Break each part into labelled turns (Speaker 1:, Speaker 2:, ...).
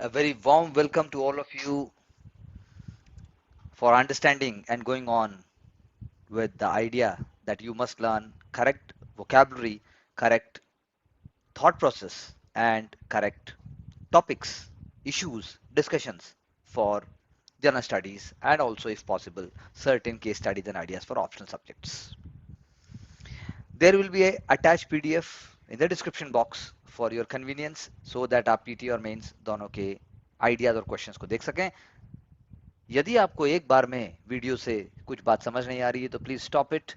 Speaker 1: A very warm welcome to all of you for understanding and going on with the idea that you must learn correct vocabulary, correct thought process, and correct topics, issues, discussions for general studies, and also, if possible, certain case studies and ideas for optional subjects. There will be a attached PDF in the description box for your convenience so that आप PT और mains दोनों के ideas और questions को देख सकें. यदि आपको एक बार में वीडियो से कुछ बात समझ नहीं आ रही है तो please stop it,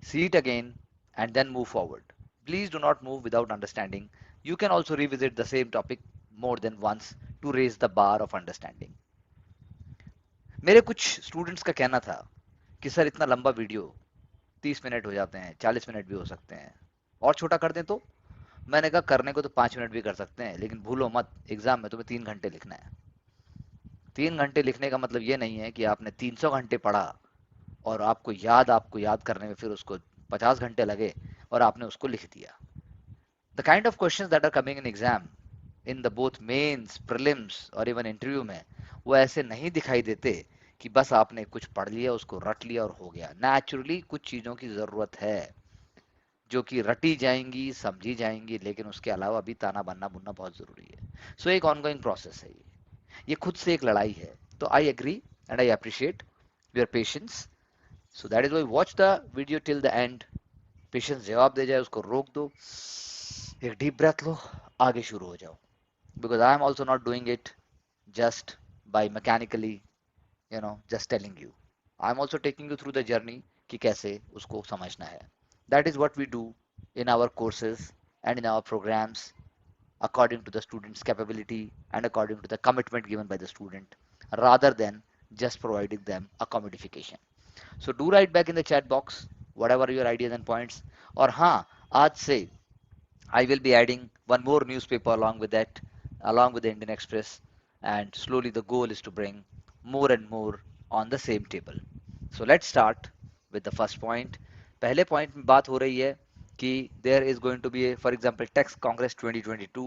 Speaker 1: see it again and then move forward. Please do not move without understanding. You can also revisit the same topic more than once to raise the bar of understanding. मेरे कुछ students का कहना था कि sir इतना लंबा video 30 minute हो जाते हैं, 40 मिनट भी हो सकते हैं, और छोटा कर दें तो. मैंने कहा करने को तो 5 मिनट भी कर सकते हैं, लेकिन भूलो मत एग्जाम में तुम्हें 3 घंटे लिखना है. 3 घंटे लिखने का मतलब ये नहीं है कि आपने 300 घंटे पढ़ा और आपको याद करने में फिर उसको 50 घंटे लगे और आपने उसको लिख दिया. The kind of questions that are coming in exam in the both mains, prelims और इवन इंटरव्यू में, वो ऐसे नहीं दिखाई देते कि बस आपने कुछ पढ़ लिया, उसको रट लिया और हो गया. नेचुरली कुछ चीजों की जरूरत है जो कि रटी जाएंगी, समझी जाएंगी, लेकिन उसके अलावा भी ताना बनना बुनना बहुत जरूरी है. सो एक ऑनगोइंग प्रोसेस है ये खुद से एक लड़ाई है. तो I agree and I appreciate your patience. So that is why watch the video till the end. Patience जवाब दे जाए उसको रोक दो, एक डीप ब्रेथ लो, आगे शुरू हो जाओ. Because I am also not doing it just by mechanically, just telling you. I'm also taking you through the journey कि कैसे उसको समझना है. That is what we do in our courses and in our programs according to the student's capability and according to the commitment given by the student rather than just providing them a commodification. So do write back in the chat box whatever your ideas and points. और हाँ, आज से I will be adding one more newspaper along with that, along with the Indian Express, and slowly the goal is to bring more and more on the same table. So let's start with the first point. पहले point में बात हो रही है कि there is going to be a, for example, Tax Congress 2022,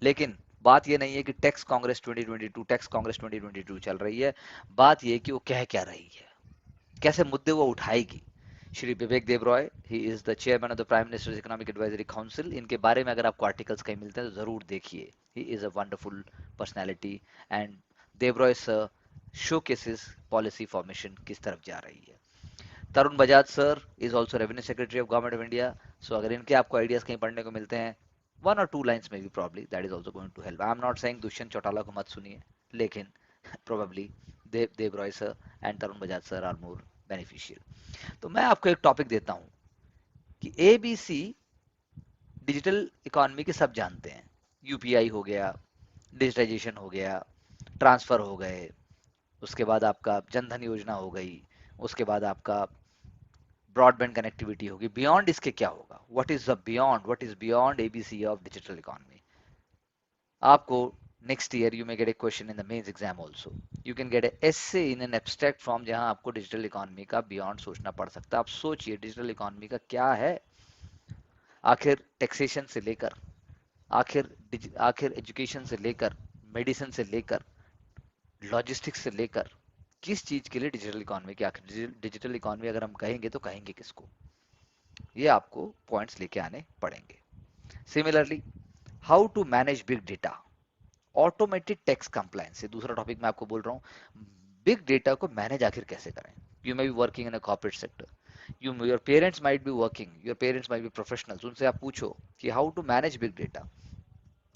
Speaker 1: लेकिन बात ये नहीं है कि टैक्स कांग्रेस 2022 टैक्स कांग्रेस 2022 चल रही है. बात ये कि वो कह क्या रही है, कैसे मुद्दे वो उठाएगी. Shri Vivek Debroy, he is the chairman of the prime minister's economic advisory council. इनके बारे में अगर आपको आर्टिकल्स कहीं मिलते हैं तो जरूर देखिए. He is a wonderful personality and Debroy sir showcases policy formation किस तरफ जा रही है. Tarun Bajaj sir is also revenue secretary of government of India. So अगर इनके आपको आइडियाज कहीं पढ़ने को मिलते हैं, वन और टू लाइन्स में भी probably that is also going to help. I am not saying Dushyant Chautala को मत सुनिए, लेकिन probably Dev Roy sir and Tarun Bajaj sir are more beneficial. तो मैं आपको एक टॉपिक देता हूं कि एबीसी डिजिटल इकोनॉमी के सब जानते हैं. यूपीआई हो गया, डिजिटाइजेशन हो गया, ट्रांसफर हो गए, उसके बाद आपका जनधन योजना हो गई, उसके बाद आपका ब्रॉडबैंड कनेक्टिविटी होगी. बियॉन्ड इसके क्या होगा, what is the beyond, what is beyond ABC of digital economy. आपको next year you may get a question in the mains exam also. You can get a essay in an abstract form जहां आपको digital economy का beyond सोचना पड़ सकता है. आप सोचिए डिजिटल इकोनॉमी का क्या है. आखिर टैक्सेशन से लेकर, आखिर एजुकेशन से लेकर, मेडिसिन से लेकर, लॉजिस्टिक्स से लेकर, किस चीज के लिए डिजिटल इकोनॉमी की, आखिर डिजिटल इकोनॉमी अगर हम कहेंगे तो कहेंगे किसको. ये आपको पॉइंट्स लेके आने पड़ेंगे. Similarly, how to manage big data, automated tax compliance, ये दूसरा टॉपिक मैं आपको बोल रहा हूँ. बिग डेटा को मैनेज आखिर कैसे करें. You may be working in a corporate sector, your parents might be working, your parents might be professionals. उनसे आप पूछो कि how to manage big data.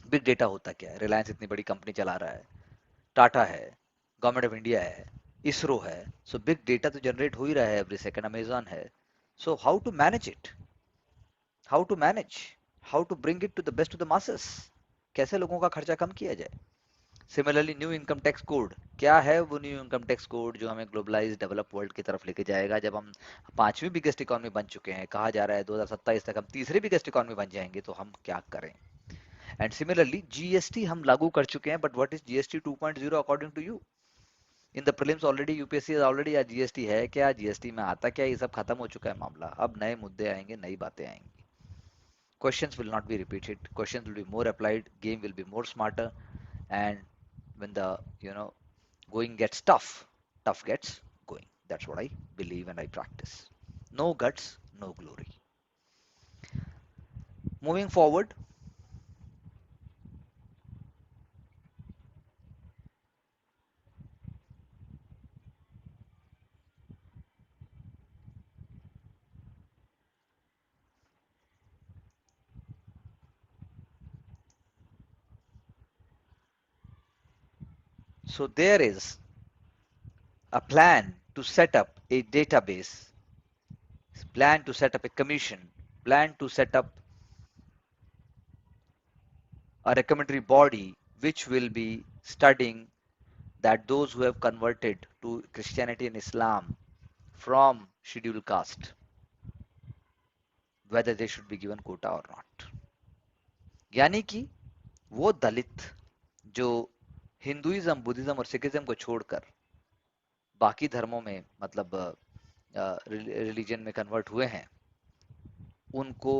Speaker 1: Big data होता क्या है. रिलायंस इतनी बड़ी कंपनी चला रहा है, टाटा है, गवर्नमेंट ऑफ इंडिया है, इसरो है. सो बिग डेटा तो जनरेट हो ही रहा है एवरी सेकंड. अमेजॉन है. So how to manage it, how to bring it to the best to the masses. कैसे लोगों का खर्चा कम किया जाए. Similarly, new income tax code क्या है. वो न्यू इनकम टैक्स कोड जो हमें ग्लोबलाइज डेवलप वर्ल्ड की तरफ लेके जाएगा. जब हम पांचवी बिगेस्ट इकोनॉमी बन चुके हैं, कहा जा रहा है 2027 तक हम तीसरी बिगेस्ट इकोनॉमी बन जाएंगे, तो हम क्या करें. एंड सिमिलरली जीएसटी हम लागू कर चुके हैं, but what is GST 2.0 according to you. In the prelims already UPSC already GST है क्या, जीएसटी में आता क्या, ये सब खत्म हो चुका है मामला. अब नए मुद्दे आएंगे, नई बातें आएंगी. Questions will not be repeated, questions will be more applied, game will be more smarter, and when the going gets tough, tough gets going. That's what I believe and I practice. No guts, no glory. Moving forward, so there is a plan to set up a database, plan to set up a commission, plan to set up a recommendatory body which will be studying that those who have converted to Christianity and Islam from scheduled caste, whether they should be given quota or not. यानी कि वो दलित जो Hinduism, Buddhism और Sikhism को छोड़कर बाकी धर्मों में मतलब रिलीजन में कन्वर्ट हुए हैं, उनको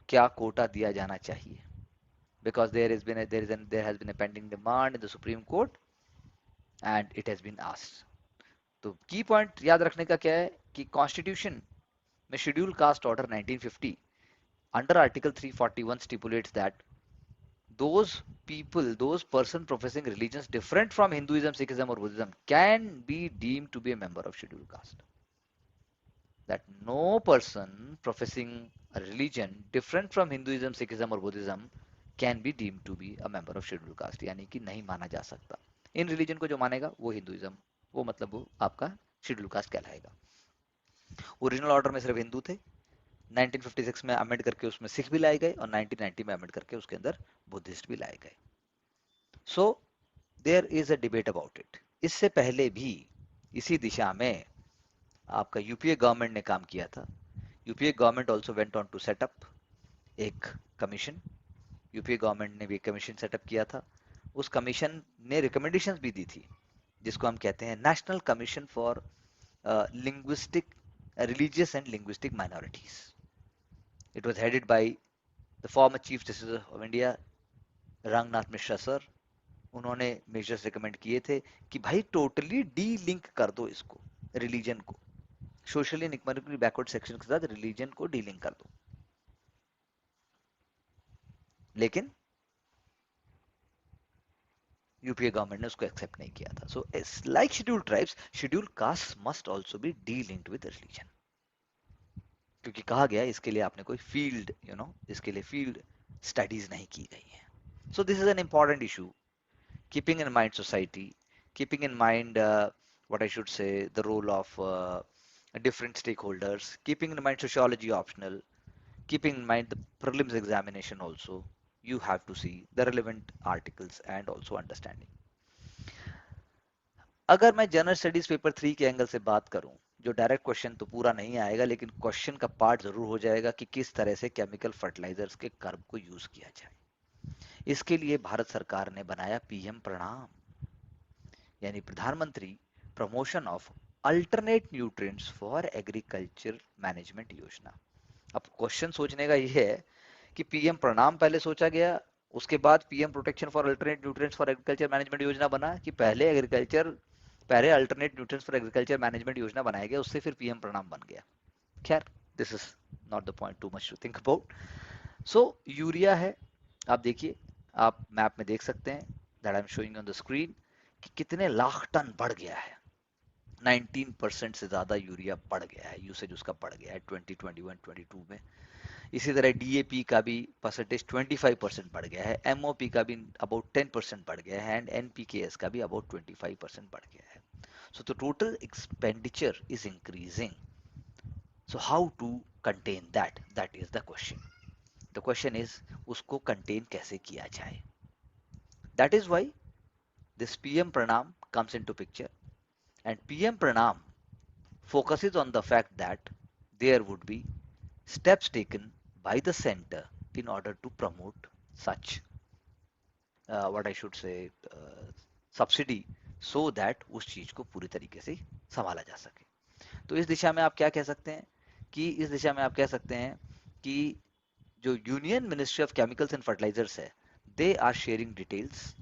Speaker 1: क्या कोटा दिया जाना चाहिए? Because there has been a pending demand in the Supreme Court and it has been asked. तो की पॉइंट याद रखने का क्या है कि कॉन्स्टिट्यूशन में schedule caste order 1950 under article 341 stipulates that those person professing religions different from Hinduism, Sikhism or Buddhism can be deemed to be a member of scheduled caste. That no person professing a religion different from Hinduism, Sikhism or Buddhism can be deemed to be a member of scheduled caste. यानी कि नहीं माना जा सकता. In religion को जो मानेगा वो हिंदुइज्म, वो मतलब वो आपका शेड्यूल कास्ट कहलाएगा. ओरिजिनल ऑर्डर में सिर्फ हिंदू थे. 1956 में अमेंड करके उसमें सिख भी लाए गए और 1990 में अमेंड करके उसके अंदर बुद्धिस्ट भी लाए गए. So there is a debate about it. इससे पहले भी इसी दिशा में आपका यूपीए गवर्नमेंट ने काम किया था. UPA government also went on to set up एक कमीशन. यूपीए गवर्नमेंट ने भी कमीशन सेटअप किया था. उस कमीशन ने रिकमेंडेशंस भी दी थी जिसको हम कहते हैं national commission for linguistic religious and linguistic minorities. It was headed by the former Chief Justice of India, Ranganath Mishra sir. उन्होंने मेजर्स रिकमेंड किए थे कि भाई टोटली डी लिंक कर दो इसको, रिलीजन को, socially and economically backward section के साथ रिलीजन को डी लिंक कर दो. लेकिन यूपीए गवर्नमेंट ने उसको एक्सेप्ट नहीं किया था. So like scheduled tribes, scheduled caste must also be D linked with religion, क्योंकि कहा गया इसके लिए आपने कोई फील्ड इसके लिए फील्ड स्टडीज नहीं की गई है. सो this is an important issue. Keeping in mind society, keeping in mind what I should say, the role of different stakeholders, keeping in mind sociology optional, keeping in mind the prelims examination also, you have to see the relevant articles and also understanding. अगर मैं general studies paper 3 के angle से बात करूं, जो direct question तो पूरा नहीं आएगा लेकिन क्वेश्चन का पार्ट जरूर हो जाएगा कि किस तरह से केमिकल फर्टिलाइजर्स के कर्व को यूज किया जाए. इसके लिए भारत सरकार ने बनाया पीएम प्रणाम, यानी प्रधानमंत्री promotion of alternate nutrients for agriculture management योजना. अब क्वेश्चन सोचने का यह है कि पीएम प्रणाम पहले सोचा गया, उसके बाद PM protection for alternate nutrients for agriculture management योजना बना, कि पहले alternate nutrients for agriculture management योजना बनाया गया, उससे फिर पीएम प्रणाम बन गया. खैर, this is not the point to much to think about. So urea है, आप देखिए, आप मैप में देख सकते हैं that I am showing on the screen कि कितने लाख टन बढ़ गया है. 19% से ज्यादा यूरिया बढ़ गया है, यूसेज उसका बढ़ गया है 2021-22 में. इसी तरह डीएपी का भी परसेंटेज 25% बढ़ गया है, एमओपी का भी अबाउट 10% बढ़ गया है एंड एनपीकेएस का भी अबाउट 25% बढ़ गया है. So the total expenditure is increasing. So how to contain that is the question. The question is उसको कंटेन कैसे किया जाए. That is why this PM PRANAM comes into picture, and PM Pranam focuses on the fact that there would be steps taken by the center in order to promote such what I should say subsidy, so that उस चीज को पूरी तरीके से संभाला जा सके. तो इस दिशा में आप क्या कह सकते हैं कि जो union ministry of chemicals and fertilisers है, they are sharing details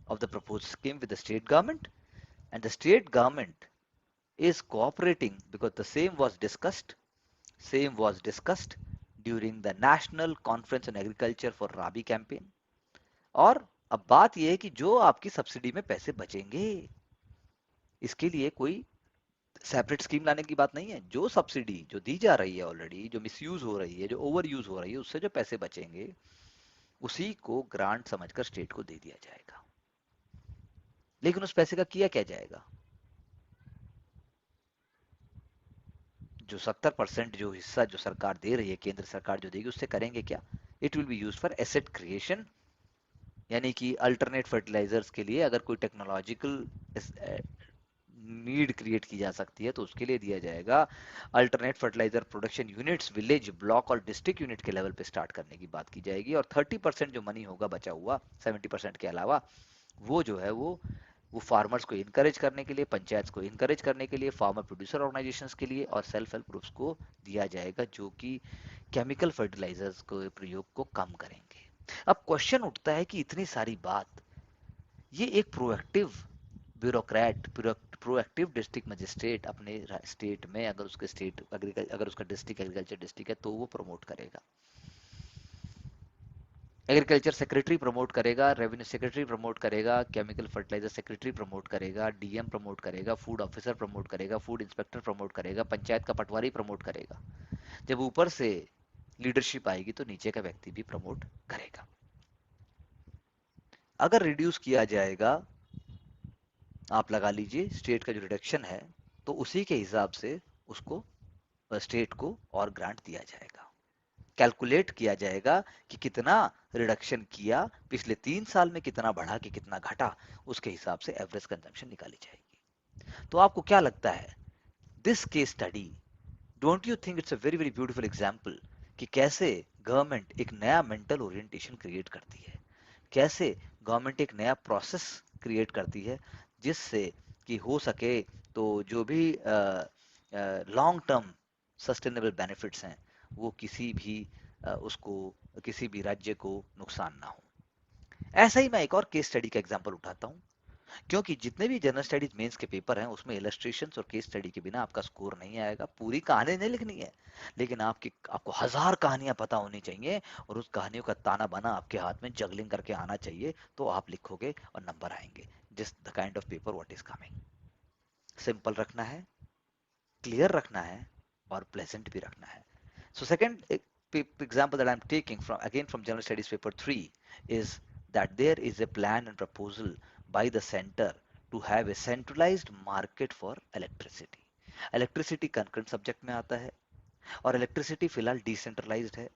Speaker 1: of the proposed scheme with the state government, and the state government is cooperating because the same was discussed during the National Conference on Agriculture for Rabi campaign. और अब बात यह है कि जो आपकी subsidy में पैसे बचेंगे, इसके लिए कोई सेपरेट स्कीम लाने की बात नहीं है। जो सब्सिडी जो दी जा रही है ऑलरेडी, जो मिसयूज हो रही है, जो ओवर यूज हो रही है, उससे जो पैसे बचेंगे उसी को ग्रांट समझकर स्टेट को दे दिया जाएगा। लेकिन उस पैसे का किया क्या जाएगा? जो 70% जो हिस्सा जो सरकार दे रही है, केंद्र सरकार जो देगी, उससे करेंगे क्या? It will be use for asset creation, यानी कि अल्टरनेट फर्टिलाइजर्स के लिए अगर कोई टेक्नोलॉजिकल नीड क्रिएट की जा सकती है तो उसके लिए दिया जाएगा। Alternate fertiliser production units village, block और डिस्ट्रिक्ट यूनिट के लेवल पे स्टार्ट करने की बात की जाएगी। और 30% जो मनी होगा बचा हुआ 70% के अलावा, वो जो है वो फार्मर्स को इनकरेज करने के लिए, पंचायत को इनकरेज करने के लिए, फार्मर प्रोड्यूसर ऑर्गेनाइजेशंस के लिए और सेल्फ हेल्प ग्रुप्स को दिया जाएगा, जो कि केमिकल फर्टिलाइजर्स के प्रयोग को कम करेंगे। अब क्वेश्चन उठता है कि इतनी सारी बात, ये एक proactive bureaucrat, proactive district magistrate अपने स्टेट में, अगर उसके स्टेट अगर उसका डिस्ट्रिक्ट एग्रीकल्चर डिस्ट्रिक्ट है तो वो प्रमोट करेगा। एग्रीकल्चर सेक्रेटरी प्रमोट करेगा, रेवेन्यू सेक्रेटरी प्रमोट करेगा, केमिकल फर्टिलाइजर सेक्रेटरी प्रमोट करेगा, डीएम प्रमोट करेगा, फूड ऑफिसर प्रमोट करेगा, फूड इंस्पेक्टर प्रमोट करेगा, पंचायत का पटवारी प्रमोट करेगा। जब ऊपर से लीडरशिप आएगी तो नीचे का व्यक्ति भी प्रमोट करेगा। अगर रिड्यूस किया जाएगा, आप लगा लीजिए स्टेट का जो रिडक्शन है, तो उसी के हिसाब से उसको स्टेट को और ग्रांट दिया जाएगा। कैलकुलेट किया जाएगा कि कितना रिडक्शन किया, पिछले 3 साल में कितना बढ़ा कि कितना घटा, उसके हिसाब से एवरेज कंजम्पशन निकाली जाएगी। तो आपको क्या लगता है, this case study, don't you think it's a very very beautiful example कि कैसे गवर्नमेंट एक नया मेंटल ओरिएंटेशन क्रिएट करती है, कैसे गवर्नमेंट एक नया प्रोसेस क्रिएट करती है, जिससे कि हो सके तो जो भी लॉन्ग टर्म सस्टेनेबल बेनिफिट्स हैं वो किसी भी उसको किसी भी राज्य को नुकसान ना हो। ऐसा ही मैं एक और केस स्टडी का एग्जांपल उठाता हूँ, क्योंकि जितने भी जनरल स्टडीज मेंस के पेपर हैं उसमें इलस्ट्रेशंस और केस स्टडी के बिना आपका स्कोर नहीं आएगा। पूरी कहानी नहीं लिखनी है, लेकिन आपको 1000 कहानियां पता होनी चाहिए और उस कहानियों का ताना बाना आपके हाथ में जगलिंग करके आना चाहिए, तो आप लिखोगे और नंबर आएंगे। Just the kind of paper what is coming. Simple रखना है, क्लियर रखना है और प्लेजेंट भी रखना है। So second example that I'm taking from again from General Studies paper 3 is that there is a plan and proposal by the center to have a centralized market for electricity. Electricity concurrent subject में आता है और electricity फिलहाल decentralised है।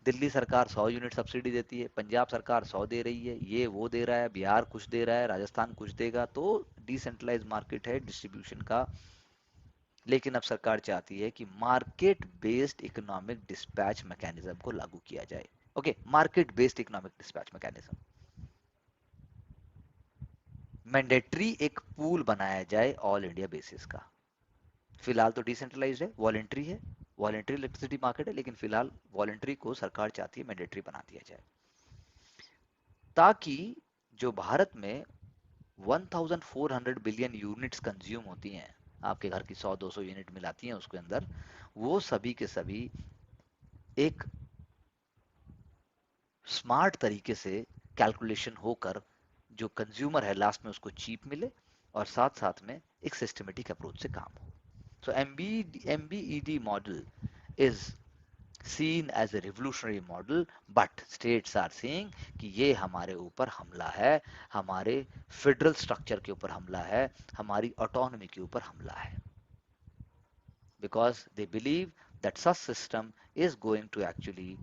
Speaker 1: दिल्ली सरकार 100 unit subsidy देती है, पंजाब सरकार 100 दे रही है, ये वो दे रहा है, बिहार कुछ दे रहा है, राजस्थान कुछ देगा, तो डिसेंट्रलाइज्ड मार्केट है डिस्ट्रीब्यूशन का। लेकिन अब सरकार चाहती है कि market based economic dispatch mechanism को लागू किया जाए। Okay, market based economic dispatch mechanism, mandatory एक पूल बनाया जाए ऑल इंडिया बेसिस का। फिलहाल तो डिसेंट्रलाइज्ड है, वॉलेंट्री है, वॉलेंट्री इलेक्ट्रिसिटी मार्केट है, लेकिन फिलहाल वॉलेंट्री को सरकार चाहती है मैंडेटरी बना दिया जाए, ताकि जो भारत में 1400 बिलियन यूनिट्स कंज्यूम होती हैं, आपके घर की 100-200 यूनिट मिलाती हैं उसके अंदर, वो सभी के सभी एक स्मार्ट तरीके से कैलकुलेशन होकर जो कंज्यूमर है लास्ट में उसको चीप मिले और साथ साथ में एक सिस्टमेटिक अप्रोच से काम हो। सो MBED model is seen as a revolutionary model, but states are saying कि ये हमारे ऊपर हमला है, हमारे फेडरल स्ट्रक्चर के ऊपर हमला है, हमारी ऑटोनॉमी के ऊपर हमला है, because they believe that such system is going to actually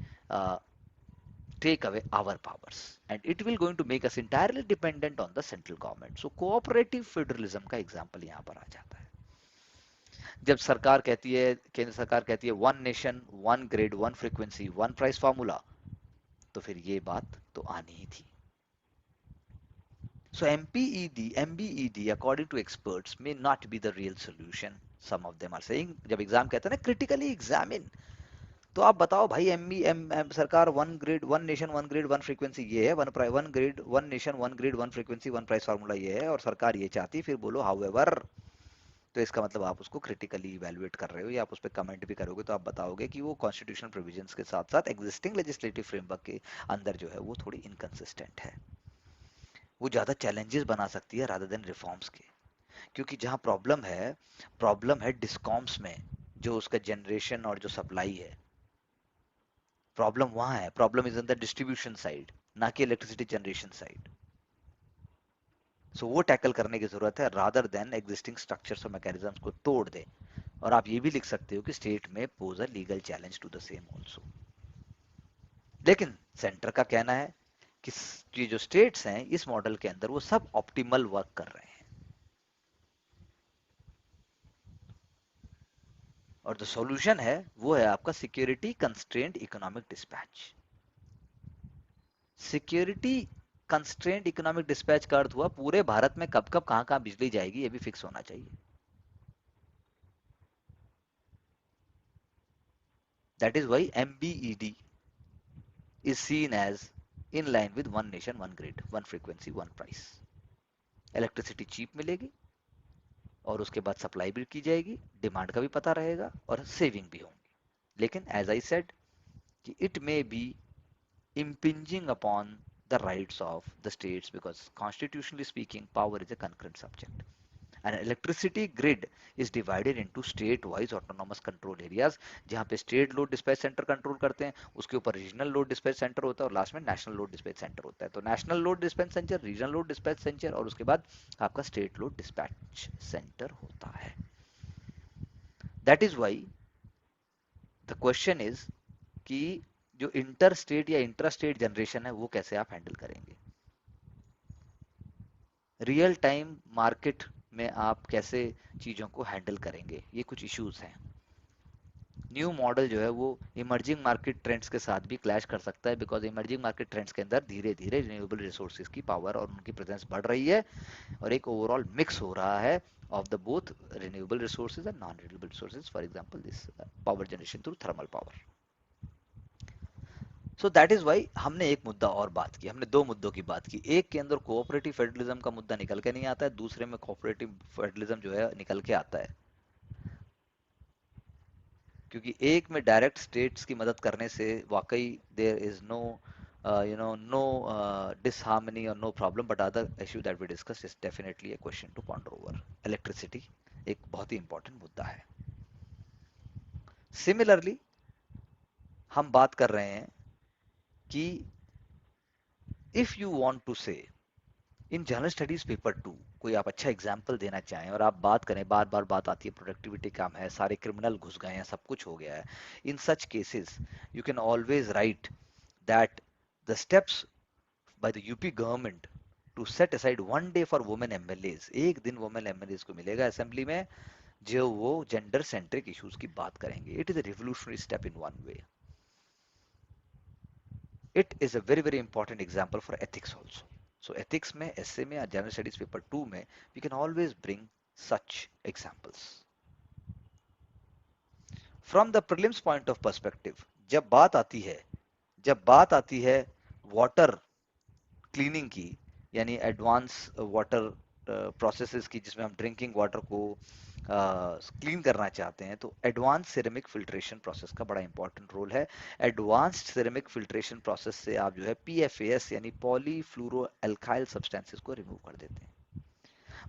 Speaker 1: take away our powers and it will going to make us entirely dependent on the central government. So cooperative federalism का example यहाँ पर आ जाता है। जब सरकार कहती है, केंद्र सरकार कहती है 1 nation 1 grid 1 frequency 1 price formula, तो फिर ये बात तो आनी ही थी। So MBED according to experts may not be the real solution. Some of them are saying, जब एग्जाम कहते हैं ना critically examine, तो आप बताओ भाई, सरकार one grid one nation one grid one frequency ये है, one grid one nation one grid one frequency one price formula ये है, और सरकार ये चाहती, फिर बोलो हाउएवर। तो इसका मतलब आप उसको क्रिटिकली इवैल्यूएट कर रहे हो, या आप उस पर कमेंट भी करोगे तो आप बताओगे कि वो कॉन्स्टिट्यूशनल प्रोविजंस के साथ साथ एग्जिस्टिंग लेजिस्लेटिव फ्रेमवर्क के अंदर जो है वो थोड़ी इनकंसिस्टेंट है, वो ज्यादा चैलेंजेस बना सकती है रादर देन रिफॉर्म्स के। क्योंकि जहां प्रॉब्लम है डिस्कॉम्स में, जो उसका जनरेशन और जो सप्लाई है, प्रॉब्लम वहां है, problem is in the distribution side, ना कि इलेक्ट्रिसिटी जनरेशन साइड। सो वो टैकल करने की जरूरत है, रादर देन एग्जिस्टिंग स्ट्रक्चर्स और मैकेनिज्म्स को तोड़ दे। और आप ये भी लिख सकते हो कि स्टेट में pose a legal challenge to the same also. लेकिन सेंटर का कहना है कि ये जो स्टेट्स हैं इस मॉडल के अंदर वो सब ऑप्टिमल वर्क कर रहे हैं, और जो सॉल्यूशन है वो है आपका security constraint economic dispatch. Security constraint economic dispatch का अर्थ हुआ पूरे भारत में कब कब कहां कहां बिजली जाएगी ये भी फिक्स होना चाहिए। That is why MBED is seen as in line with one nation one grid one frequency one price। Electricity cheap मिलेगी, और उसके बाद सप्लाई भी की जाएगी, डिमांड का भी पता रहेगा, और सेविंग भी होंगी। लेकिन एज आई सेड कि it may be impinging upon the rights of the states, because constitutionally speaking power is a concurrent subject. An electricity grid is divided into state wise autonomous control areas, जहां पे state load dispatch centre control करते हैं, उसके ऊपर regional load dispatch centre होता है, और last में नेशनल लोड डिस्पैच सेंटर होता है। तो national load dispatch centre, regional load dispatch centre, और उसके बाद आपका स्टेट लोड डिस्पैच सेंटर होता है। That is why the question is कि जो इंटर स्टेट या इंट्रा स्टेट जनरेशन है वो कैसे आप हैंडल करेंगे, रियल टाइम मार्केट में आप कैसे चीजों को हैंडल करेंगे, ये कुछ इश्यूज हैं। न्यू मॉडल जो है वो इमर्जिंग मार्केट ट्रेंड्स के साथ भी क्लैश कर सकता है, बिकॉज इमर्जिंग मार्केट ट्रेंड्स के अंदर धीरे धीरे रिन्यूएबल रिसोर्सेज की पावर और उनकी प्रेजेंस बढ़ रही है, और एक ओवरऑल मिक्स हो रहा है of the both renewable resources and non renewable resources, for example this power generation through thermal power. So that is why हमने एक मुद्दा और बात की, हमने दो मुद्दों की बात की। एक के अंदर कोऑपरेटिव फेडरलिज्म का मुद्दा निकल के नहीं आता है, दूसरे में कोऑपरेटिव फेडरलिज्म जो है निकल के आता है, क्योंकि एक में डायरेक्ट स्टेट्स की मदद करने से वाकई there is no no disharmony or no problem, but other issue that we discussed is definitely a question to ponder over। Electricity एक बहुत ही इंपॉर्टेंट मुद्दा है। सिमिलरली हम बात कर रहे हैं कि इफ यू वांट टू से इन जनरल स्टडीज पेपर 2 कोई आप अच्छा एग्जाम्पल देना चाहें, और आप बात करें, बार बार बात आती है प्रोडक्टिविटी कम है, सारे क्रिमिनल घुस गए हैं, सब कुछ हो गया है, in such cases you can always write that the steps by the UP government to set aside one day for women MLAs, एक दिन women MLAs को मिलेगा असेंबली में जो वो जेंडर सेंट्रिक इश्यूज की बात करेंगे। It is a revolutionary step in one way. It is a very very important example for ethics also. So ethics में, एसए में, या जनरल स्टडीज पेपर 2 में we can always bring such examples. From the prelims point of perspective, जब बात आती है water cleaning की, यानी एडवांस वाटर प्रोसेसेस की, जिसमें हम ड्रिंकिंग वाटर को क्लीन करना चाहते हैं, तो एडवांस सिरेमिक फिल्ट्रेशन प्रोसेस का बड़ा इंपॉर्टेंट रोल है। एडवांस्ड सिरेमिक फिल्ट्रेशन प्रोसेस से आप जो है PFAS यानी पॉलीफ्लोरो एल्काइल सब्सटेंसेस को रिमूव कर देते हैं।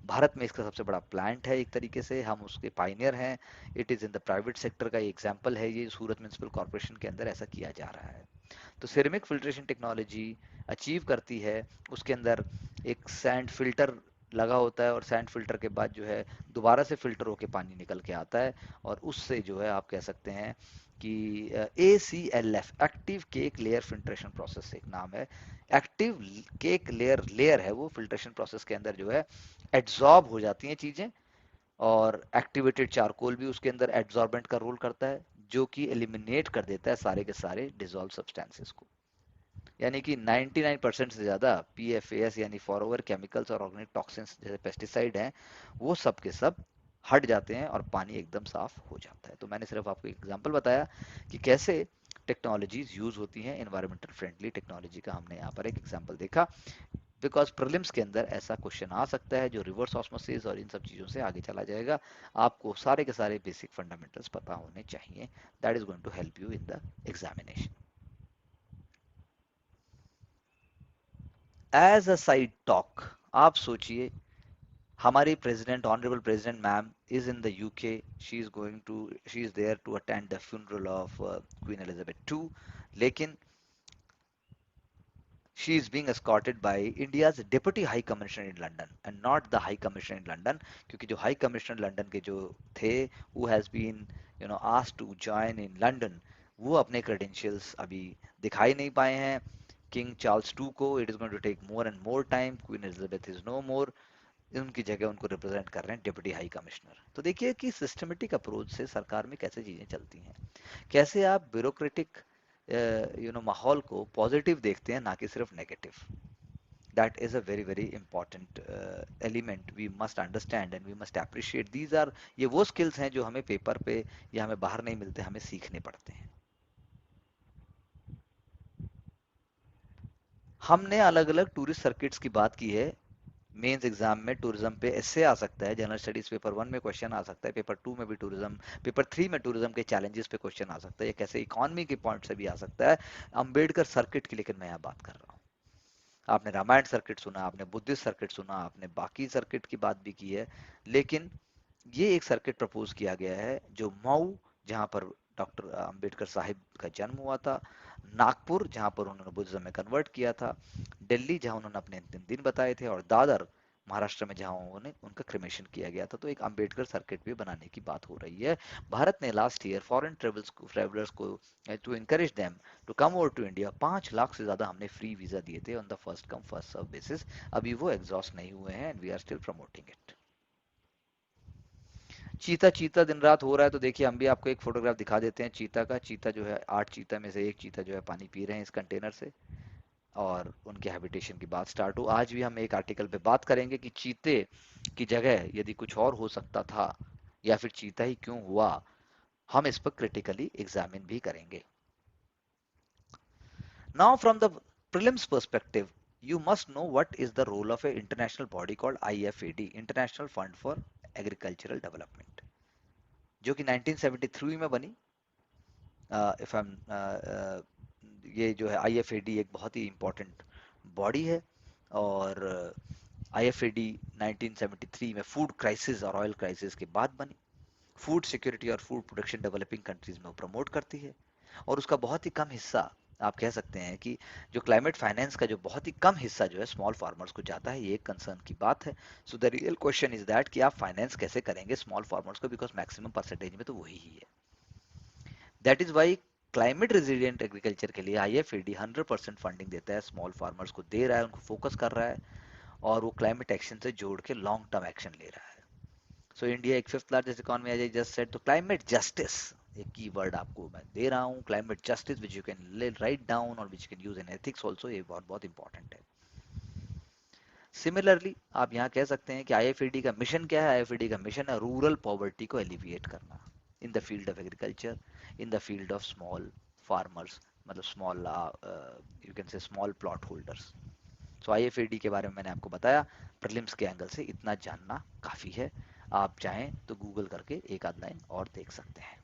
Speaker 1: भारत में इसका सबसे बड़ा प्लांट है, एक तरीके से हम उसके पाइनियर हैं। It is in the private sector का एग्जाम्पल है, ये सूरत म्यूनिसिपल कॉर्पोरेशन के अंदर ऐसा किया जा रहा है। तो सिरेमिक फिल्ट्रेशन टेक्नोलॉजी अचीव करती है, उसके अंदर एक सैंड फिल्टर लगा होता है, और सैंड फिल्टर के बाद जो है दोबारा से फिल्टर होके पानी निकल के आता है, और उससे जो है आप कह सकते हैं कि ACLF active cake layer filtration process एक नाम है, एक्टिव केक लेयर है वो, फिल्ट्रेशन प्रोसेस के अंदर जो है एड्सॉर्ब हो जाती हैं चीजें, और एक्टिवेटेड चारकोल भी उसके अंदर एड्सॉर्बेंट का रोल करता है, जो कि एलिमिनेट कर देता है सारे के सारे डिजोल्व सब्सटेंसेस को। यानी कि 99% से ज्यादा PFAS यानी फॉरओवर केमिकल्स और ऑर्गेनिक टॉक्सिन्स जैसे पेस्टिसाइड हैं, वो सब के सब हट जाते हैं और पानी एकदम साफ हो जाता है। तो मैंने सिर्फ आपको एक एग्जांपल बताया कि कैसे टेक्नोलॉजीज यूज होती हैं। एनवायरमेंटल फ्रेंडली टेक्नोलॉजी का हमने यहाँ पर एक एग्जांपल देखा, बिकॉज प्रीलिम्स के अंदर ऐसा क्वेश्चन आ सकता है जो रिवर्स ऑस्मोसिस और इन सब चीज़ों से आगे चला जाएगा। आपको सारे के सारे बेसिक फंडामेंटल्स पता होने चाहिए। That is going to help you in the examination. As a side talk, आप सोचिए हमारी president, honourable president ma'am is in the UK, she is there to attend the funeral of Queen Elizabeth two, लेकिन she is being escorted by India's Deputy High Commissioner in London and not the High Commissioner in London, क्योंकि जो High Commissioner London के जो थे, who has been asked to join in London, वो अपने credentials अभी दिखाई नहीं पाए हैं किंग चार्ल्स टू को। It is going to take more and more time, queen Elizabeth is no more, उनकी जगह उनको रिप्रेजेंट कर रहे हैं डिप्टी हाई कमिश्नर। तो देखिए कि सिस्टमेटिक अप्रोच से सरकार में कैसे चीजें चलती हैं, कैसे आप ब्यूरोक्रेटिक माहौल को पॉजिटिव देखते हैं ना कि सिर्फ negative. That is a very very important element we must understand and we must appreciate. These are, ये वो स्किल्स हैं जो हमें पेपर पे या हमें बाहर नहीं मिलते, हमें सीखने पड़ते हैं। हमने अलग अलग टूरिस्ट सर्किट्स की बात की है। मेंस एग्जाम में टूरिज्म पे एस्से आ सकता है, जनरल स्टडीज पेपर 1 में क्वेश्चन आ सकता है, पेपर 2 में भी टूरिज्म, पेपर 3 में टूरिज्म के चैलेंजेस पे क्वेश्चन आ सकता है, या कैसे इकोनॉमी के पॉइंट से भी आ सकता है। अंबेडकर सर्किट की लेकिन मैं यहाँ बात कर रहा हूँ। आपने रामायण सर्किट सुना, आपने बुद्धिस्ट सर्किट सुना, आपने बाकी सर्किट की बात भी की है, लेकिन ये एक सर्किट प्रपोज किया गया है जो मऊ, जहां पर डॉक्टर अंबेडकर साहिब का जन्म हुआ था, नागपुर जहां पर उन्होंने बुद्धिज्म में कन्वर्ट किया था, दिल्ली जहां उन्होंने अपने अंतिम दिन बताए थे, और दादर महाराष्ट्र में जहां उन्होंने उनका क्रिमेशन किया गया था। तो एक अंबेडकर सर्किट भी बनाने की बात हो रही है। भारत ने लास्ट ईयर फॉरेन ट्रेवलर्स को to encourage them to come over to India 5 lakh से ज्यादा हमने फ्री वीजा दिए थे on the first come first serve basis. अभी वो एग्जॉस्ट नहीं हुए हैं and we are still promoting it. चीता चीता दिन रात हो रहा है, तो देखिए हम भी आपको एक फोटोग्राफ दिखा देते हैं चीता का। चीता जो है, 8 चीता में से एक चीता जो है पानी पी रहे हैं इस कंटेनर से, और उनके हैबिटेशन की बात स्टार्ट हो। आज भी हम एक आर्टिकल पे बात करेंगे कि चीते की जगह यदि कुछ और हो सकता था, या फिर चीता ही क्यों हुआ, हम इस पर क्रिटिकली एग्जामिन भी करेंगे। Now from the prelims perspective, you must know what is the role of a international body called IFAD, International Fund for Agricultural Development, जो कि 1973 में बनी। इफ आई ये जो है आईएफएडी एक बहुत ही इम्पोर्टेंट बॉडी है, और आईएफएडी 1973 में फूड क्राइसिस और ऑयल क्राइसिस के बाद बनी। फूड सिक्योरिटी और फूड प्रोडक्शन डेवलपिंग कंट्रीज में वो प्रमोट करती है, और उसका बहुत ही कम हिस्सा, आप कह सकते हैं कि जो क्लाइमेट फाइनेंस का जो बहुत ही कम हिस्सा जो है स्मॉल फार्मर्स को जाता है, ये एक कंसर्न की बात है। So the real question is that कि आप फाइनेंस कैसे करेंगे स्मॉल फार्मर्स को, बिकॉज मैक्सिमम परसेंटेज में तो वही ही है। That is why climate resilient agriculture के लिए आईएफएडी 100% फंडिंग देता है, स्मॉल फार्मर्स को दे रहा है, उनको फोकस कर रहा है, और वो क्लाइमेट एक्शन से जोड़ के लॉन्ग टर्म एक्शन ले रहा है। सो इंडिया एक fifth largest economy, as I just said. तो क्लाइमेट जस्टिस एक की वर्ड आपको मैं दे रहा हूँ, climate justice which you can write down और which can use in ethics also, ये बहुत बहुत इंपॉर्टेंट है। सिमिलरली आप यहाँ कह सकते हैं कि आईएफएडी का मिशन क्या है। आईएफएडी का मिशन है रूरल पॉवर्टी को एलिविएट करना in the field of agriculture, in the field of small farmers, मतलब small you can say small plot holders. So IFAD के बारे में मैंने आपको बताया, प्रीलिम्स के एंगल से इतना जानना काफ़ी है। आप चाहें तो गूगल करके एक आध लाइन और देख सकते हैं।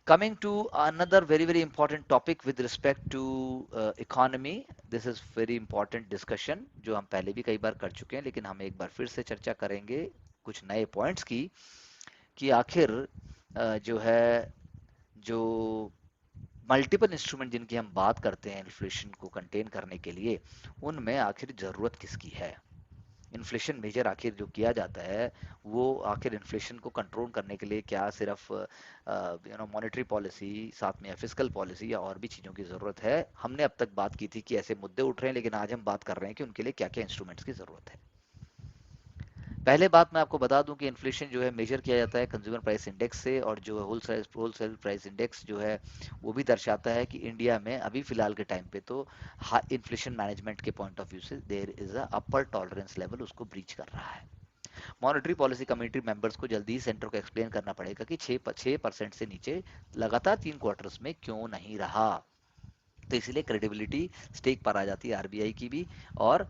Speaker 1: Coming to another very very important topic with respect to economy, this is very important discussion जो हम पहले भी कई बार कर चुके हैं, लेकिन हम एक बार फिर से चर्चा करेंगे कुछ नए पॉइंट्स की, कि आखिर जो है, जो मल्टीपल इंस्ट्रूमेंट जिनकी हम बात करते हैं इन्फ्लेशन को कंटेन करने के लिए, उनमें आखिर ज़रूरत किसकी है। इन्फ्लेशन मेजर आखिर जो किया जाता है, वो आखिर इन्फ्लेशन को कंट्रोल करने के लिए क्या सिर्फ मॉनेटरी पॉलिसी, साथ में फिजिकल पॉलिसी या और भी चीज़ों की ज़रूरत है। हमने अब तक बात की थी कि ऐसे मुद्दे उठ रहे हैं, लेकिन आज हम बात कर रहे हैं कि उनके लिए क्या क्या इंस्ट्रूमेंट्स की ज़रूरत है। पहले बात मैं आपको बता दूं कि इन्फ्लेशन जो है मेजर किया जाता है कंज्यूमर प्राइस इंडेक्स से, और जो है होलसेल प्राइस इंडेक्स जो है वो भी दर्शाता है कि इंडिया में अभी फिलहाल के टाइम पे तो इन्फ्लेशन मैनेजमेंट के पॉइंट ऑफ व्यू से there is a upper tolerance level, उसको ब्रीच कर रहा है। मॉनेटरी पॉलिसी कमेटी मेंबर्स को जल्दी ही सेंटर को एक्सप्लेन करना पड़ेगा कि 6% से नीचे लगातार 3 क्वार्टर्स में क्यों नहीं रहा। तो इसीलिए क्रेडिबिलिटी स्टेक पर आ जाती है आरबीआई की भी और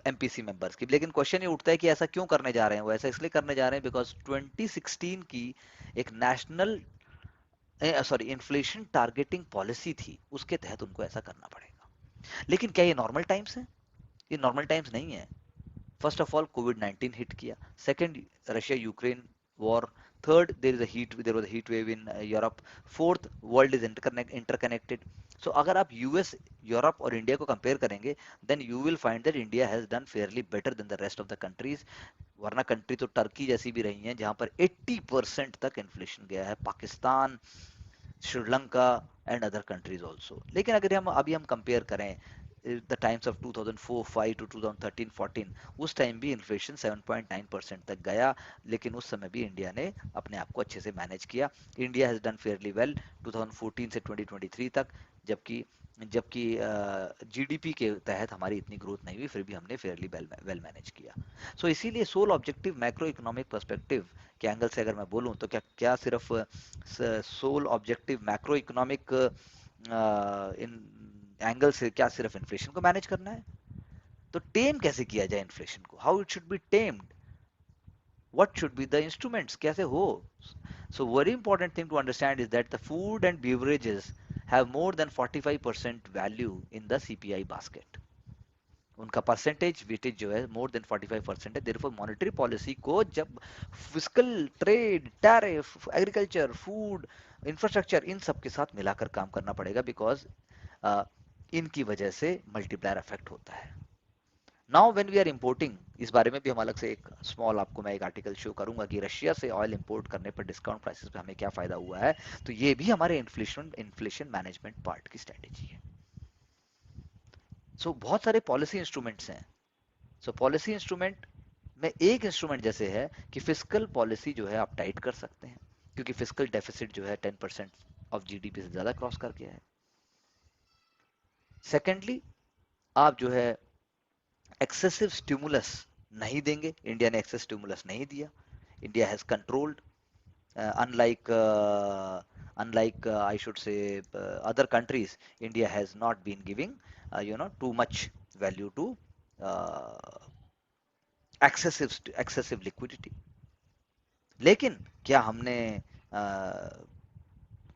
Speaker 1: एमपीसी मेंबर्स की भी। लेकिन क्वेश्चन ये उठता है कि ऐसा क्यों करने जा रहे हैं, वो ऐसा इसलिए करने जा रहे हैं बिकॉज 2016 की एक national sorry inflation targeting policy थी, उसके तहत उनको ऐसा करना पड़ेगा। लेकिन क्या ये नॉर्मल टाइम्स है? ये नॉर्मल टाइम्स नहीं है। First of all covid 19 hit किया, second Russia Ukraine war, third there was heat wave in Europe, fourth world is interconnected. So अगर आप यूएस, यूरोप और इंडिया को कंपेयर करेंगे, then you will find that India has done fairly better than the rest of the countries. वरना country तो Turkey जैसी भी रही हैं जहां पर 80% तक इन्फ्लेशन गया है, Pakistan, Sri Lanka and other countries also. लेकिन अगर हम अभी हम कंपेयर करें द टाइम्स ऑफ 2004-5 टू 2013-14, उस टाइम भी इन्फ्लेशन 7.9% तक गया, लेकिन उस समय भी इंडिया ने अपने आप को अच्छे से मैनेज किया। India has done fairly well 2014 से 2023 तक, जबकि जबकि जीडीपी के तहत हमारी इतनी ग्रोथ नहीं हुई, फिर भी हमने फेयरली वेल मैनेज किया। सो इसीलिए sole objective macro economic perspective के एंगल से अगर मैं बोलूं तो क्या क्या सिर्फ सोल ऑब्जेक्टिव मैक्रो इकोनॉमिक इन एंगल से क्या सिर्फ इन्फ्लेशन को मैनेज करना है? तो टेम कैसे किया जाए इन्फ्लेशन को, how it should be tamed, what should be the instruments, कैसे हो? So very important thing to understand is that the food and beverages have more than 45% value in the CPI basket. उनका percentage weightage जो है मोर than 45% है। Therefore monetary policy को जब fiscal, trade, tariff, agriculture, food, infrastructure, इन सब के साथ मिलाकर काम करना पड़ेगा, बिकॉज इनकी वजह से मल्टीप्लायर इफेक्ट होता है। Now when we are importing, इस बारे में भी हम अलग से एक स्मॉल आपको मैं एक आर्टिकल शो करूंगा कि रशिया से ऑयल इंपोर्ट करने पर डिस्काउंट प्राइसेस पे हमें क्या फायदा हुआ है। तो ये भी हमारे इन्फ्लेशन मैनेजमेंट पार्ट की स्ट्रेटेजी है। सो बहुत सारे पॉलिसी इंस्ट्रूमेंट्स हैं। सो पॉलिसी इंस्ट्रूमेंट में एक इंस्ट्रूमेंट जैसे है कि फिस्कल पॉलिसी जो है आप टाइट कर सकते हैं, क्योंकि फिस्कल डेफिसिट जो है 10% ऑफ जीडीपी से ज्यादा क्रॉस कर गया है। सेकेंडली, आप जो है एक्सेसिव स्टिमुलस नहीं देंगे। इंडिया ने एक्सेस स्टिमुलस नहीं दिया। India has controlled, unlike I should say other countries, India has not been giving too much value to uh, excessive liquidity. लेकिन क्या हमने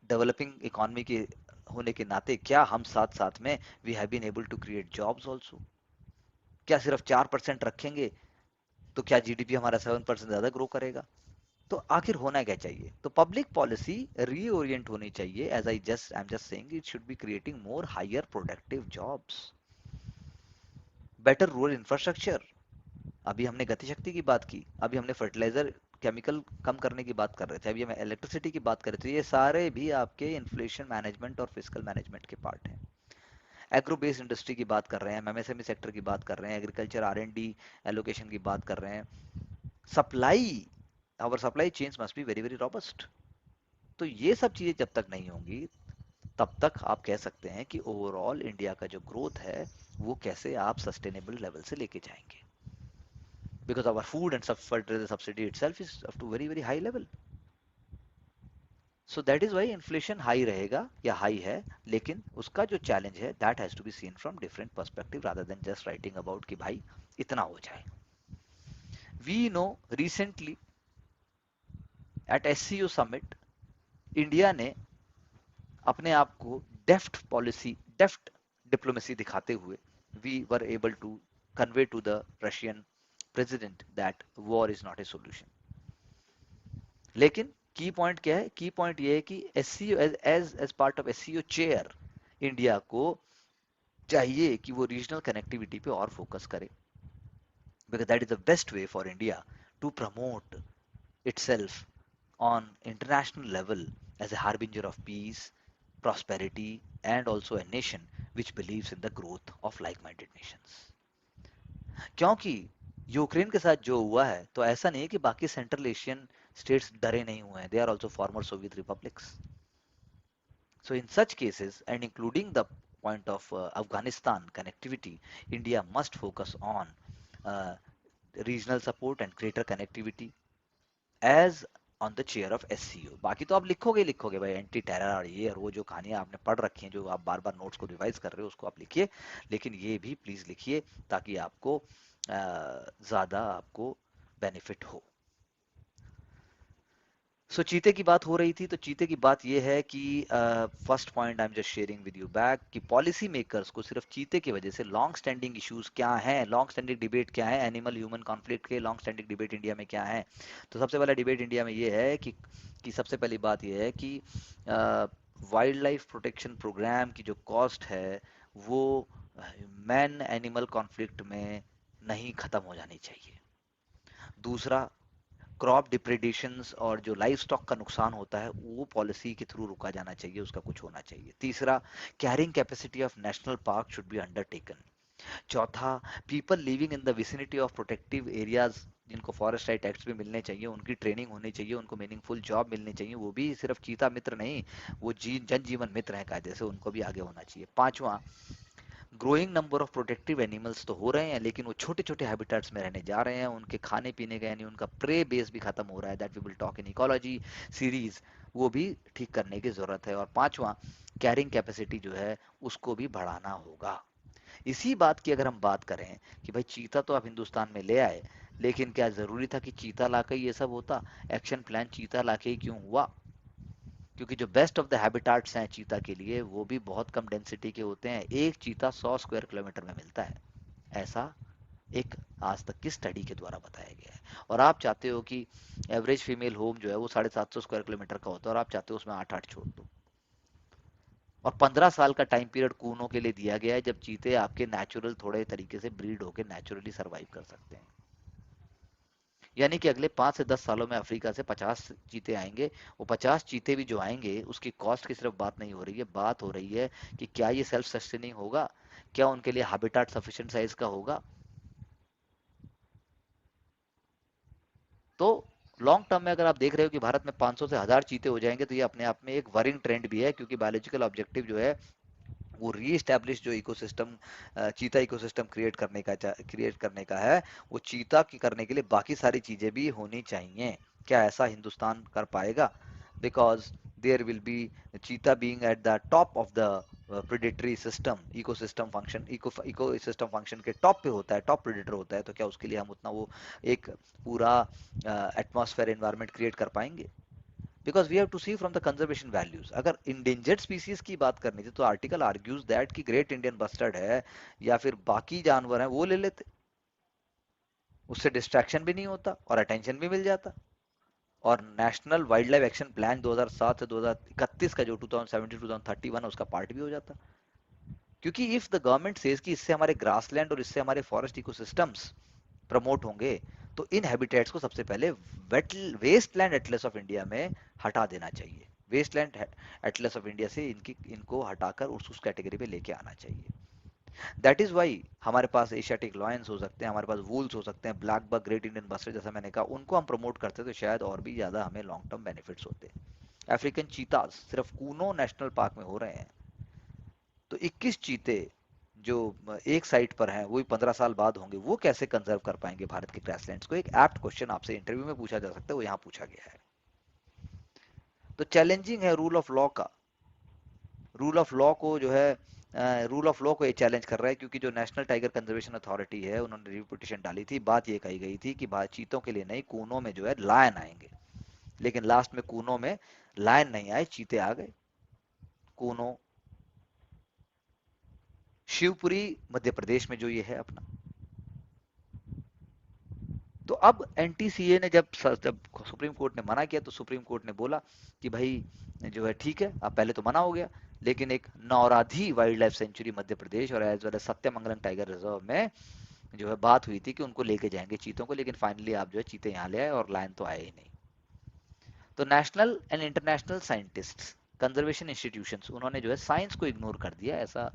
Speaker 1: डेवलपिंग इकोनॉमी के होने के नाते क्या हम साथ साथ में we have been able to create jobs also? क्या सिर्फ 4% रखेंगे तो क्या जीडीपी हमारा 7% ज्यादा ग्रो करेगा? तो आखिर होना क्या चाहिए? तो पब्लिक पॉलिसी रीओरिएंट होनी चाहिए। As I am just saying, it should be creating more higher productive jobs, better rural infrastructure. अभी हमने गति शक्ति की बात की, अभी हमने फर्टिलाइजर केमिकल कम करने की बात कर रहे थे, अभी हम इलेक्ट्रिसिटी की बात कर रहे थे। ये सारे भी आपके इन्फ्लेशन मैनेजमेंट और फिजिकल मैनेजमेंट के पार्ट हैं। एग्रो बेस्ड इंडस्ट्री की बात कर रहे हैं, एमएसएमई सेक्टर की बात कर रहे हैं, एग्रीकल्चर आर&डी एलोकेशन की बात कर रहे हैं। Supply, our supply chains must be very very robust. तो ये सब चीजें जब तक नहीं होंगी, तब तक आप कह सकते हैं कि ओवरऑल इंडिया का जो ग्रोथ है वो कैसे आप सस्टेनेबल लेवल से लेके जाएंगे, because our food and fertiliser subsidy itself is up to very very high level. So that is why inflation high रहेगा या हाई है, लेकिन उसका जो चैलेंज है that has to be seen from different perspective rather than just writing about कि भाई इतना हो जाए। We know recently at SCO summit, India ने अपने आप को डेफ्ट डिप्लोमेसी दिखाते हुए we were able to convey to the Russian president that war is not a solution. लेकिन की पॉइंट क्या है? की पॉइंट ये है कि SCO as part of SCO chair, India को चाहिए कि वो रीजनल कनेक्टिविटी पे और फोकस करे, because that is the best way for India to promote itself on international level as a harbinger of peace, prosperity, and also a nation which believes in the growth of like-minded nations. क्योंकि Ukraine के साथ जो हुआ है, तो ऐसा नहीं है कि बाकी सेंट्रल एशियन स्टेट्स डरे नहीं हुए हैं, they are also former Soviet republics. So in such cases, and including the point of Afghanistan connectivity, India must focus on uh, regional support and greater connectivity as on the chair of SCO. बाकी तो आप लिखोगे लिखोगे भाई, anti terror और ये और वो जो कहानियां आपने पढ़ रखी हैं, जो आप बार बार नोट्स को रिवाइज कर रहे हो, उसको आप लिखिए. लेकिन ये भी प्लीज लिखिए ताकि आपको ज्यादा आपको बेनिफिट हो. सो चीते की बात हो रही थी, तो चीते की बात यह है कि first point I am just sharing with you back कि पॉलिसी मेकर्स को सिर्फ चीते की वजह से लॉन्ग स्टैंडिंग इश्यूज क्या हैं, लॉन्ग स्टैंडिंग डिबेट क्या है, एनिमल ह्यूमन कॉन्फ्लिक्ट के लॉन्ग स्टैंडिंग डिबेट इंडिया में क्या है. तो सबसे पहला डिबेट इंडिया में ये है कि सबसे पहली बात यह है कि वाइल्ड लाइफ प्रोटेक्शन प्रोग्राम की जो कॉस्ट है वो मैन एनिमल कॉन्फ्लिक्ट में नहीं खत्म हो जानी चाहिए. दूसरा, क्रॉप डिप्रेडेशंस और जो लाइफ स्टॉक का नुकसान होता है वो पॉलिसी के थ्रू रुका जाना चाहिए, उसका कुछ होना चाहिए. तीसरा, carrying capacity of national park should be undertaken. चौथा, people living in the vicinity of protective areas जिनको फॉरेस्ट राइट एक्ट्स भी मिलने चाहिए, उनकी ट्रेनिंग होनी चाहिए, उनको मीनिंगफुल जॉब मिलनी चाहिए, वो भी सिर्फ चीता मित्र नहीं, वो जनजीवन मित्र हैं कायदे से, उनको भी आगे होना चाहिए. पांचवा, growing number of protective animals तो हो रहे हैं, लेकिन वो छोटे छोटे हैबिटेट्स में रहने जा रहे हैं, उनके खाने पीने का यानी उनका प्रे बेस भी खत्म हो रहा है. That we will talk in ecology series, वो भी ठीक करने की जरूरत है. और पांचवा, कैरिंग कैपेसिटी जो है उसको भी बढ़ाना होगा. इसी बात की अगर हम बात करें कि भाई चीता तो आप हिंदुस्तान में ले आए, लेकिन क्या जरूरी था कि चीता लाके ये सब होता? एक्शन प्लान चीता लाके ही क्यों हुआ? क्योंकि जो बेस्ट ऑफ द हैबिटाट्स हैं चीता के लिए वो भी बहुत कम डेंसिटी के होते हैं. एक चीता 100 स्क्वायर किलोमीटर में मिलता है, ऐसा एक आज तक की स्टडी के द्वारा बताया गया है. और आप चाहते हो कि एवरेज फीमेल होम जो है वो 750 स्क्वायर किलोमीटर का होता है, और आप चाहते हो उसमें 8-8 छोड़ दो. और 15 साल का टाइम पीरियड कूनों के लिए दिया गया है जब चीते आपके नेचुरल थोड़े तरीके से ब्रीड होकर नेचुरली सर्वाइव कर सकते हैं. यानी कि अगले 5 से 10 सालों में अफ्रीका से 50 चीते आएंगे. वो 50 चीते भी जो आएंगे उसकी कॉस्ट की सिर्फ बात नहीं हो रही है, बात हो रही है कि क्या ये सेल्फ सस्टेनिंग होगा, क्या उनके लिए हैबिटाट सफिशिएंट साइज का होगा. तो लॉन्ग टर्म में अगर आप देख रहे हो कि भारत में 500 से 1000 चीते हो जाएंगे, तो ये अपने आप में एक वरिंग ट्रेंड भी है, क्योंकि बायोलॉजिकल ऑब्जेक्टिव जो है वो रीएस्टैब्लिश जो इकोसिस्टम चीता इकोसिस्टम क्रिएट करने का है, वो चीता की करने के लिए बाकी सारी चीजें भी होनी चाहिए. क्या ऐसा हिंदुस्तान कर पाएगा? बिकॉज देयर विल बी चीता being at the top of the predatory system ecosystem function के टॉप पे होता है, टॉप प्रेडेटर होता है, तो क्या उसके लिए हम उतना वो एक पूरा एटमॉस्फेयर एनवायरनमेंट क्रिएट कर पाएंगे? Because we have to see from the conservation values. अगर इंडेंजर्ड स्पीसीज की बात करनी थी तो आर्टिकल आर्ग्यूज दैट कि ग्रेट इंडियन बस्टर्ड है या फिर बाकी जानवर हैं वो ले लेते, उससे डिस्ट्रैक्शन भी नहीं होता और अटेंशन भी मिल जाता. और national wild life action plan 2007 से 2031 का जो 2017-2031 है उसका पार्ट भी हो जाता. क्योंकि इफ द गवर्नमेंट सेज कि इससे हमारे ग्रासलैंड और इससे हमारे फॉरेस्ट इकोसिस्टम्स प्रमोट होंगे, तो इन हैबिटेट्स को सबसे पहले wet wasteland atlas of India में हटा देना चाहिए. वेस्टलैंड एटलस ऑफ इंडिया से इनको हटाकर उस कैटेगरी पे लेके आना चाहिए. दैट इज वाई हमारे पास एशियाटिक लॉयंस हो सकते हैं, हमारे पास वूल्स हो सकते हैं, blackbuck, great Indian bustard, जैसा मैंने कहा, उनको हम प्रमोट करते तो शायद और भी ज्यादा हमें लॉन्ग टर्म बेनिफिट्स होते. अफ्रीकन चीतास सिर्फ कूनो नेशनल पार्क में हो रहे हैं, तो 21 चीते जो एक साइट पर हैं वो भी 15 साल बाद होंगे, वो कैसे कंजर्व कर पाएंगे भारत के ग्रासलैंड्स को? एक एप्ट क्वेश्चन आपसे इंटरव्यू में पूछा जा सकता है, वो यहाँ पूछा गया है. तो चैलेंजिंग है रूल ऑफ लॉ का. रूल ऑफ लॉ को जो है रूल ऑफ लॉ को ये चैलेंज कर रहा है, क्योंकि जो नेशनल टाइगर कंजर्वेशन अथॉरिटी है उन्होंने रिव्यू पिटीशन डाली थी. बात ये कही गई थी कि चीतों के लिए नहीं, कूनों में जो है लायन आएंगे. लेकिन लास्ट में कूनों में लायन नहीं आए, चीते आ गए. कूनों शिवपुरी मध्य प्रदेश में जो ये है अपना. तो अब एनटीसीए ने जब सुप्रीम कोर्ट ने मना किया, तो सुप्रीम कोर्ट ने बोला कि भाई जो है ठीक है, अब पहले तो मना हो गया, लेकिन एक Nauradehi wildlife sanctuary Madhya Pradesh और as well as Sathyamangalam tiger reserve में जो है बात हुई थी कि उनको लेके जाएंगे चीतों को, लेकिन फाइनली आप जो है चीते यहाँ ले आए और लायन तो आए ही नहीं. तो national and international scientist, conservation institutions, उन्होंने जो है साइंस को इग्नोर कर दिया, ऐसा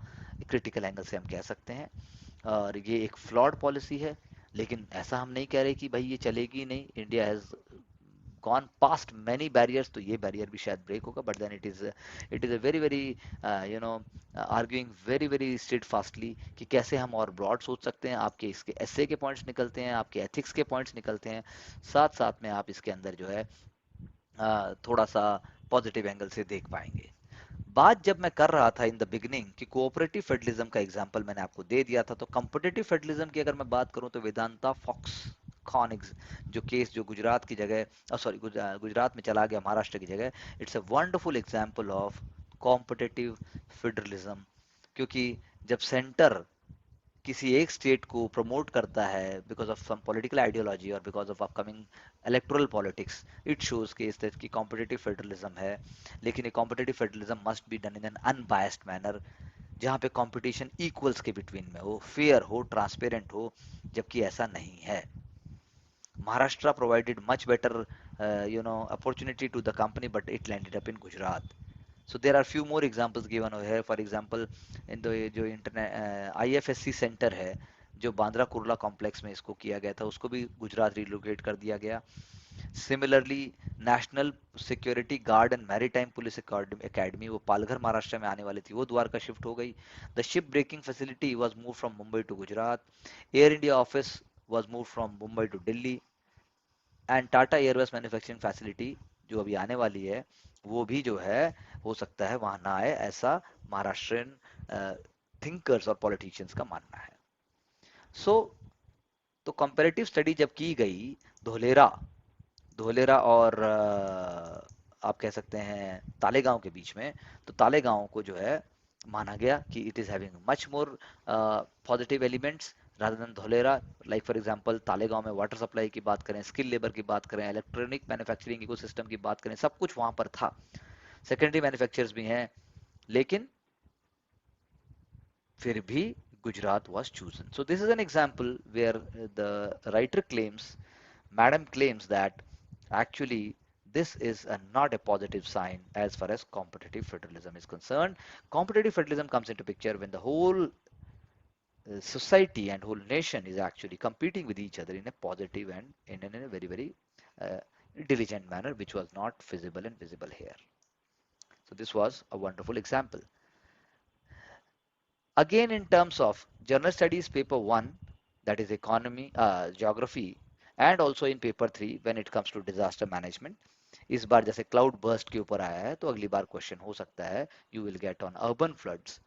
Speaker 1: क्रिटिकल एंगल से हम कह सकते हैं. और ये एक फ्लॉड पॉलिसी है. लेकिन ऐसा हम नहीं कह रहे कि भाई ये चलेगी नहीं, India has gone past many barriers, तो ये बैरियर भी शायद ब्रेक होगा, but then it is a very very you know arguing very very straight fastly कि कैसे हम और ब्रॉड सोच सकते हैं। आपके इसके एसए के पॉइंट्स निकलते हैं, आपके एथिक्स के पॉइंट्स निकलते हैं, साथ साथ में आप इसके अंदर जो है थोड़ा सा पॉजिटिव एंगल से देख पाएंगे। बात जब मैं कर रहा था इन द बिगनिंग कि कोऑपरेटिव फेडरलिज्म का एग्जांपल मैंने आपको दे दिया था, तो कॉम्पिटिटिव फेडरलिज्म की अगर मैं बात करूं तो वेदांता फॉक्स कॉन जो केस जो गुजरात की जगह सॉरी गुजरात में चला गया महाराष्ट्र की जगह, it's a wonderful example of competitive federalism. क्योंकि जब सेंटर किसी एक स्टेट को प्रमोट करता है because of some political ideology और because of upcoming electoral politics, it shows कि इस तरह की कॉम्पिटिटिव फेडरलिज्म है। लेकिन ये competitive federalism must be done in an unbiased manner, जहाँ पे कंपटीशन इक्वल्स के बिटवीन में हो, फेयर हो, ट्रांसपेरेंट हो, जबकि ऐसा नहीं है। Maharashtra provided much better, opportunity to the company, but it landed up in Gujarat. So there are few more examples given over here. For example, in the जो इंटरनेट IFSC सेंटर है जो Bandra Kurla complex में इसको किया गया था, उसको भी गुजरात रिलोकेट कर दिया गया। Similarly national security guard and maritime police academy, वो पालघर महाराष्ट्र में आने वाली थी, वो द्वारका शिफ्ट हो गई। The ship breaking facility was move from Mumbai to Gujarat. Air India office was move from Mumbai to Delhi. And Tata Airways manufacturing facility जो अभी आने वाली है, वो भी जो है हो सकता है वहां ना आए, ऐसा महाराष्ट्रियन थिंकर्स और पॉलिटिशियंस का मानना है। सो तो कंपैरेटिव स्टडी जब की गई धोलेरा धोलेरा और आप कह सकते हैं तालेगांव के बीच में, तो तालेगांव को जो है माना गया कि it is having much more positive elements rather than Dholera. Like for example Talegaon में वाटर सप्लाई की बात करें, स्किल लेबर की बात करें, इलेक्ट्रॉनिक मैन्युफैक्चरिंग इकोसिस्टम की बात करें, सब कुछ वहां पर था, सेकेंडरी मैन्युफैक्चरर्स भी हैं, लेकिन फिर भी Gujarat was chosen. So this is an example where the writer claims, madam claims that actually this is not a positive sign as far as competitive federalism is concerned. Competitive federalism comes into picture when the whole society and whole nation is actually competing with each other in a positive and in a very very uh, diligent manner, which was not feasible and visible here. So this was a wonderful example. Again, in terms of general studies paper 1, that is economy, geography, and also in paper 3 when it comes to disaster management, इस बार जैसे cloud burst के ऊपर आया है, तो अगली बार question हो सकता है you will get on urban floods.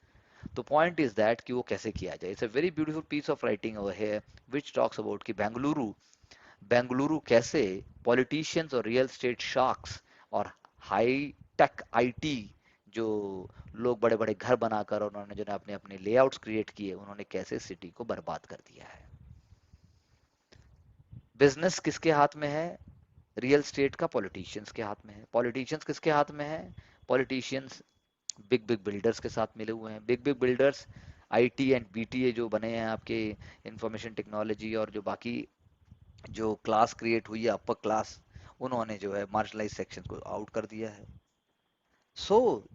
Speaker 1: तो पॉइंट इज दैट कि वो कैसे किया जाए। It's a very beautiful piece of writing over here which talks about कि बेंगलुरु कैसे पॉलिटिशियंस और रियल स्टेट शार्क्स और हाई टेक आईटी जो लोग बड़े बड़े घर बनाकर उन्होंने जो अपने अपने लेआउट्स क्रिएट किए, उन्होंने कैसे सिटी को बर्बाद कर दिया है। बिजनेस किसके हाथ में है? रियल स्टेट का पॉलिटिशियंस के हाथ में है। पॉलिटिशियंस किसके हाथ में है? पॉलिटिशियंस बिग बिग बिल्डर्स के साथ मिले हुए हैं। Big big builders IT and BTA जो बने हैं आपके, इंफॉर्मेशन टेक्नोलॉजी और जो बाकी जो क्लास क्रिएट हुई है अपर क्लास, उन्होंने जो है मार्शलाइज सेक्शन को आउट कर दिया है।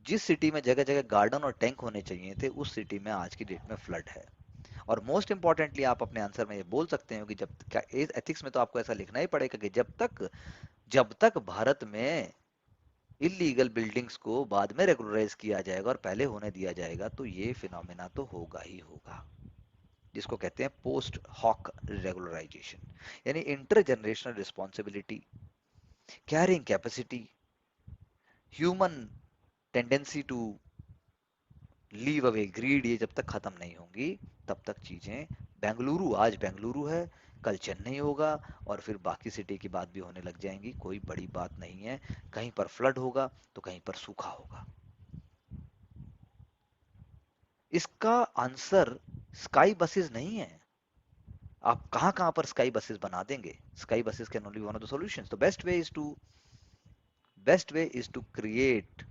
Speaker 1: जिस सिटी में जगह जगह गार्डन और टैंक होने चाहिए थे, उस सिटी में आज की डेट में फ्लड है। और मोस्ट इंपॉर्टेंटली आप अपने आंसर में ये बोल सकते हो कि जब क्या एथिक्स में तो आपको ऐसा लिखना ही पड़ेगा कि जब तक भारत में इलीगल बिल्डिंग्स को बाद में रेगुलराइज किया जाएगा और पहले होने दिया जाएगा, तो ये फिनोमेना तो होगा ही होगा, जिसको कहते हैं पोस्ट हॉक रेगुलराइजेशन। यानी intergenerational responsibility, caring capacity, human tendency to leave away greed, ये जब तक खत्म नहीं होंगी तब तक चीजें, बेंगलुरु आज बेंगलुरु है, कल चेन्नई होगा, और फिर बाकी सिटी की बात भी होने लग जाएंगी। कोई बड़ी बात नहीं है, कहीं पर फ्लड होगा तो कहीं पर सूखा होगा। इसका आंसर स्काई बसेस नहीं है। आप कहां कहां पर स्काई बसेस बना देंगे? Sky buses can only one of the solutions. The best way is to create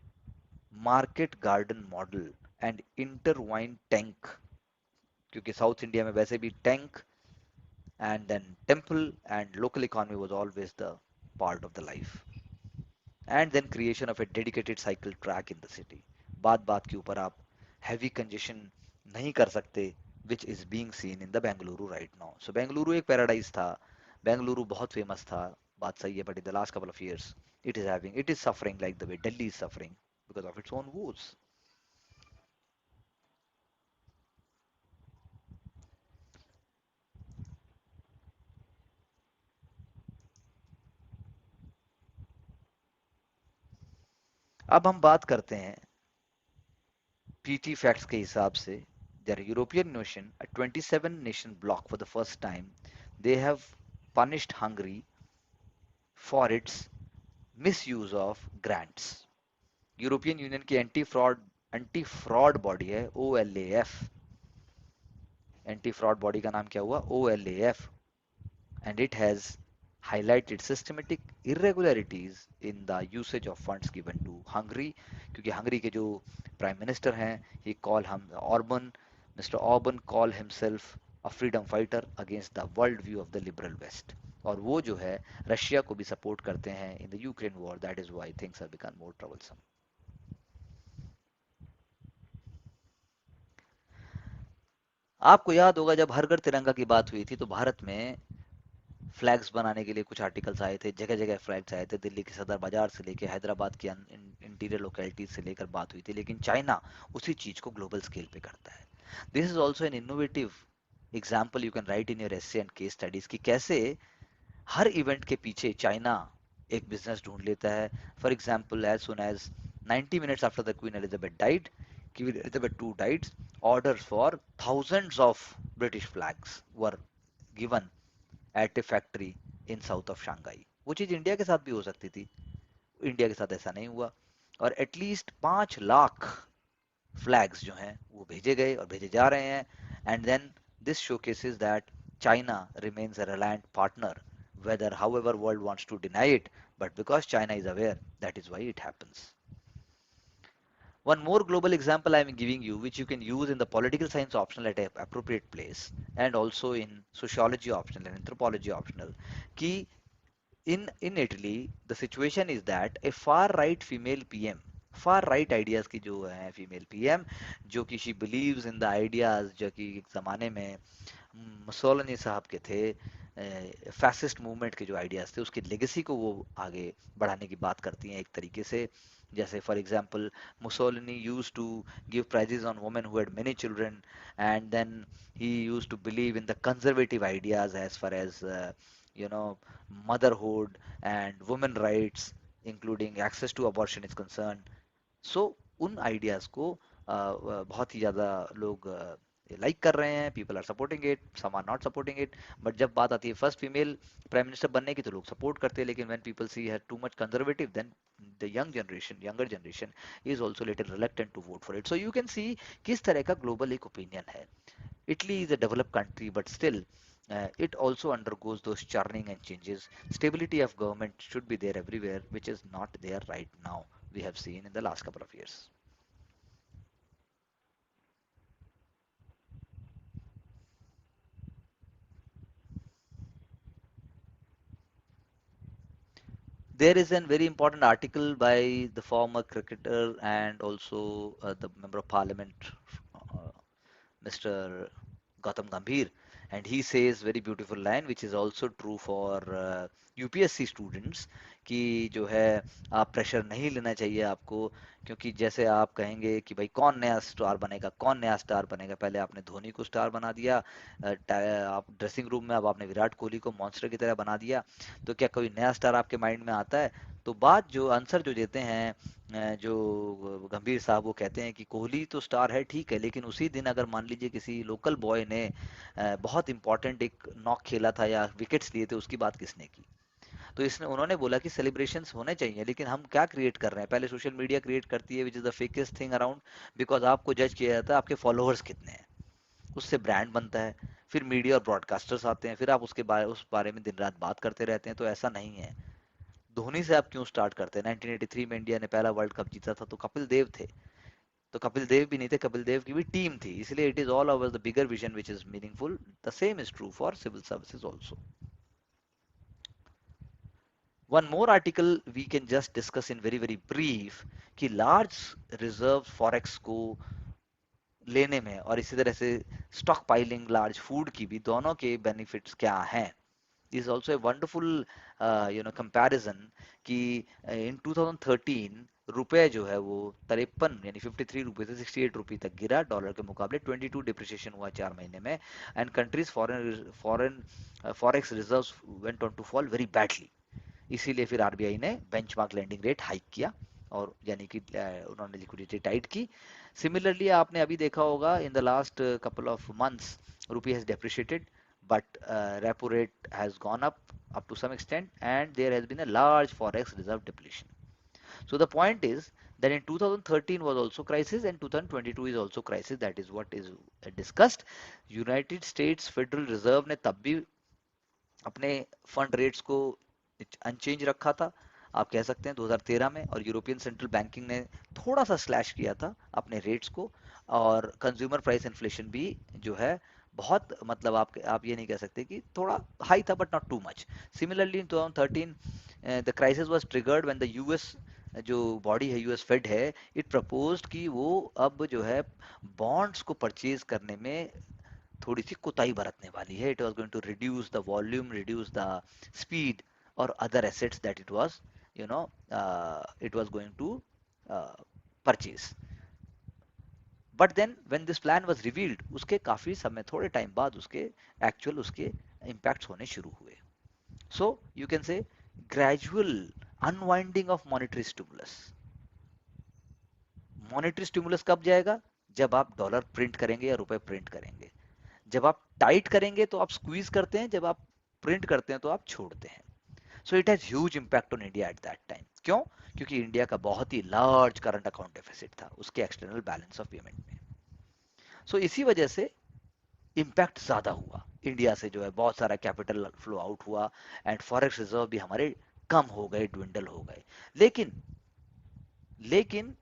Speaker 1: market garden model and intertwine tank, क्योंकि साउथ इंडिया में वैसे भी tank and then temple and local economy was always the part of the life, and then creation of a dedicated cycle track in the city. बात बात के ऊपर आप heavy congestion नहीं कर सकते which is being seen in the Bengaluru right now. So Bengaluru एक paradise था, Bengaluru बहुत famous था, बात सही है, but in the last couple of years, it is suffering like the way Delhi is suffering because of its own woes. अब हम बात करते हैं PT facts के हिसाब से. Their European nation, a 27 nation bloc for the first time, they have punished Hungary for its misuse of grants. European union की anti fraud body है OLAF. एंटी फ्रॉड बॉडी का नाम क्या हुआ? OLAF. And it has highlighted systematic irregularities in the usage of funds given to Hungary, क्योंकि Hungary के जो prime minister हैं, he call him Orban, mister Orban call himself a freedom fighter against the world view of the liberal west. और वो जो है Russia को भी सपोर्ट करते हैं in the Ukraine war. That is why things have become more troublesome. आपको याद होगा जब हर घर तिरंगा की बात हुई थी तो भारत में फ्लैग्स बनाने के लिए कुछ आर्टिकल्स आए थे, जगह जगह फ्लैग्स आए थे, दिल्ली के सदर बाजार से लेके हैदराबाद की इंटीरियर लोकेलिटीज से लेकर बात हुई थी. लेकिन चाइना उसी चीज को ग्लोबल स्केल पे करता है. This is also an innovative example you can right in your essay and case studies कि कैसे हर इवेंट के पीछे चाइना एक बिजनेस ढूंढ लेता है. For example as soon as 90 minutes after the Queen Elizabeth died, Queen Elizabeth II died, orders for thousands of British flags were given at a factory in south of Shanghai. वो चीज India के साथ भी हो सकती थी, India के साथ ऐसा नहीं हुआ. और एटलीस्ट 5 लाख फ्लैग्स जो हैं वो भेजे गए और भेजे जा रहे हैं. And then this showcases that China remains a reliant partner whether however world wants to deny it, but because China is aware, that is why it happens. One more global example I am giving you, which you can use in the political science optional at an appropriate place, and also in sociology optional and anthropology optional, कि in Italy the situation is that a far right female PM, far right ideas की जो है female PM, जो कि she believes in the ideas जो कि एक ज़माने में मुसोलिनी साहब के थे, फैसिस्ट मूवमेंट के जो आइडियाज थे उसकी लेगेसी को वो आगे बढ़ाने की बात करती हैं एक तरीके से. जैसे for example Mussolini use to give prizes on women who had many children, and then he use to believe in the conservative ideas as far as you know motherhood and women rights including access to abortion is concerned. सो उन ideas को बहुत ही ज़्यादा लोग like कर रहे हैं. People are supporting it, some are not supporting it. But जब बात आती है फर्स्ट फीमेल प्राइम मिनिस्टर बनने की तो लोग सपोर्ट करते हैं. लेकिन व्हेन पीपल सी है too much conservative, then the younger generation is also little reluctant to vote for it. So you can see किस तरह का ग्लोबल एक ओपिनियन है. Italy is a developed country, but still, it also undergoes those churning and changes. Stability of government should be there everywhere, which is not there right now. We have seen in the last couple of years. There is a very important article by the former cricketer and also the member of parliament, uh, Mr. Gautam Gambhir, and he says very beautiful line which is also true for UPSC students कि जो है आप pressure नहीं लेना चाहिए आपको, क्योंकि जैसे आप कहेंगे कि भाई कौन नया स्टार बनेगा, कौन नया स्टार बनेगा, पहले आपने धोनी को स्टार बना दिया, आप ड्रेसिंग रूम में अब आपने विराट कोहली को मॉन्स्टर की तरह बना दिया, तो क्या कोई नया स्टार आपके माइंड में आता है? तो बात जो आंसर जो देते हैं जो गंभीर साहब, वो कहते हैं कि कोहली तो स्टार है ठीक है, लेकिन उसी दिन अगर मान लीजिए किसी लोकल बॉय ने बहुत इंपॉर्टेंट एक नॉक खेला था या विकेट्स लिए थे, उसकी बात किसने की? तो इसने उन्होंने बोला कि सेलिब्रेशंस होने चाहिए, लेकिन हम क्या क्रिएट कर रहे हैं? पहले सोशल मीडिया क्रिएट करती है which is the fakest thing around, because आपको जज किया जाता है आपके फॉलोअर्स कितने हैं, उससे ब्रांड बनता है. फिर मीडिया और ब्रॉडकास्टर्स आते हैं, फिर आप उस बारे में दिन रात बात करते रहते हैं. तो ऐसा नहीं है. धोनी से आप क्यों स्टार्ट करते हैं? 1983 में इंडिया ने पहला वर्ल्ड कप जीता था तो कपिल देव थे. तो कपिल देव भी नहीं थे, कपिल देव की भी टीम थी. इसलिए it is all over the bigger vision which is meaningful. The same is true for civil services also. One more article we can just discuss in very brief कि large reserve forex को लेने में और इसी तरह से stock piling large food की भी, दोनों के बेनिफिट्स क्या हैं, is also a wonderful comparison कि in 2013 रुपए जो है वो 53 यानी 53 रुपए से 68 रुपए तक गिरा डॉलर के मुकाबले, 22 डिप्रिसिएशन हुआ 4 महीने में, and countries foreign foreign forex reserves went on to fall very badly. इसीलिए फिर आरबीआई ने बेंचमार्क लेंडिंग रेट हाइक किया और यानी कि उन्होंने लिक्विडिटी टाइट की। सिमिलरली आपने अभी देखा होगा in the last couple of months rupee has depreciated, but repo rate has gone up to some extent, and there has been a large forex reserve depletion. So the point is that in 2013 was also crisis and 2022 is also crisis. That is what is discussed. United States Federal Reserve ने तब भी अपने fund rates को unchange रखा था, आप कह सकते हैं 2013 में, और यूरोपियन सेंट्रल बैंकिंग ने थोड़ा सा स्लैश किया था अपने रेट्स को, और कंज्यूमर प्राइस इन्फ्लेशन भी जो है बहुत, मतलब आप ये नहीं कह सकते कि थोड़ा हाई था but not too much. Similarly in 2013 the crisis was triggered when the US जो बॉडी है, यूएस फेड है, इट प्रपोज्ड कि वो अब जो है बॉन्ड्स को परचेज करने में थोड़ी सी कोताही बरतने वाली है। It was going to reduce the volume, reduce the speed और other assets that it was you know it was going to purchase. But then when this plan was revealed, उसके काफी समय, थोड़े टाइम बाद उसके एक्चुअल उसके impacts होने शुरू हुए। सो यू कैन से gradual unwinding of monetary stimulus. Monetary stimulus कब जाएगा? जब आप डॉलर प्रिंट करेंगे या रुपए प्रिंट करेंगे। जब आप टाइट करेंगे तो आप स्क्वीज करते हैं, जब आप प्रिंट करते हैं तो आप छोड़ते हैं। So it has huge impact on India at that time. क्यों? क्योंकि इंडिया का बहुत ही लार्ज करंट अकाउंट डेफिसिट था उसके एक्सटर्नल बैलेंस ऑफ पेमेंट में। सो इसी वजह से इम्पैक्ट ज्यादा हुआ, इंडिया से जो है बहुत सारा कैपिटल फ्लो आउट हुआ, एंड फॉरेक्स रिजर्व भी हमारे कम हो गए, ड्विंडल हो गए। लेकिन लेकिन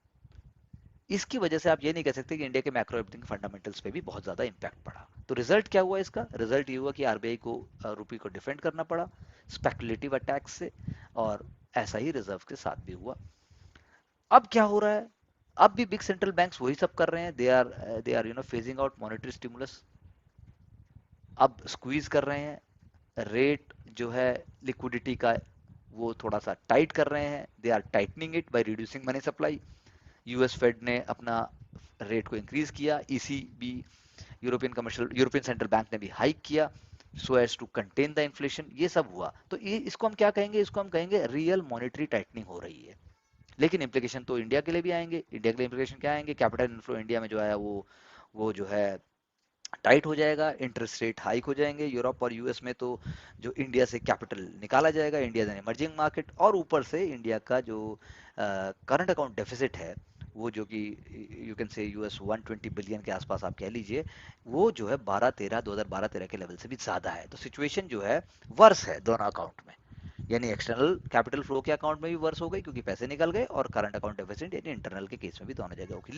Speaker 1: इसकी वजह से आप ये नहीं कह सकते कि इंडिया के मैक्रो इकोनॉमिक फंडामेंटल्स पे भी बहुत ज्यादा इंपैक्ट पड़ा। तो रिजल्ट क्या हुआ इसका? रिजल्ट ये हुआ कि आरबीआई को रुपये को डिफेंड करना पड़ा स्पेकुलेटिव अटैक्स से, और ऐसा ही रिजर्व के साथ भी हुआ। अब क्या हो रहा है? अब भी बिग सेंट्रल बैंक्स वही सब कर रहे हैं, they are phasing out monetary stimulus. अब स्क्वीज कर रहे हैं रेट जो है लिक्विडिटी का, वो थोड़ा सा टाइट कर रहे हैं, they are tightening it by reducing money supply. US Fed ने अपना रेट को इंक्रीज किया, ईसीबी यूरोपियन सेंट्रल बैंक ने भी हाइक किया so as to contain the inflation. ये सब हुआ तो ये, इसको हम क्या कहेंगे? इसको हम कहेंगे रियल मॉनेटरी टाइटनिंग हो रही है। लेकिन इम्प्लीकेशन तो इंडिया के लिए भी आएंगे। इंडिया के लिए इम्प्लीकेशन क्या आएंगे? कैपिटल इन्फ्लो इंडिया में जो है वो जो है टाइट हो जाएगा, इंटरेस्ट रेट हाइक हो जाएंगे। यूरोप और यूएस में तो जो इंडिया से कैपिटल निकाला जाएगा, India is an emerging market, और ऊपर से इंडिया का जो करंट अकाउंट डेफिसिट है, वो जो कि यू कैन से यूएस 120 बिलियन के आसपास आप कह लीजिए, वो जो है 2012-13 के लेवल से भी ज्यादा है। तो सिचुएशन जो है वर्स है दोनों अकाउंट में, यानी एक्सटर्नल कैपिटल फ्लो के अकाउंट में भी वर्स हो गई क्योंकि पैसे निकल गए, और करंट अकाउंट डेफिसिट यानी इंटरनल के केस में भी दोनों जगह होगी।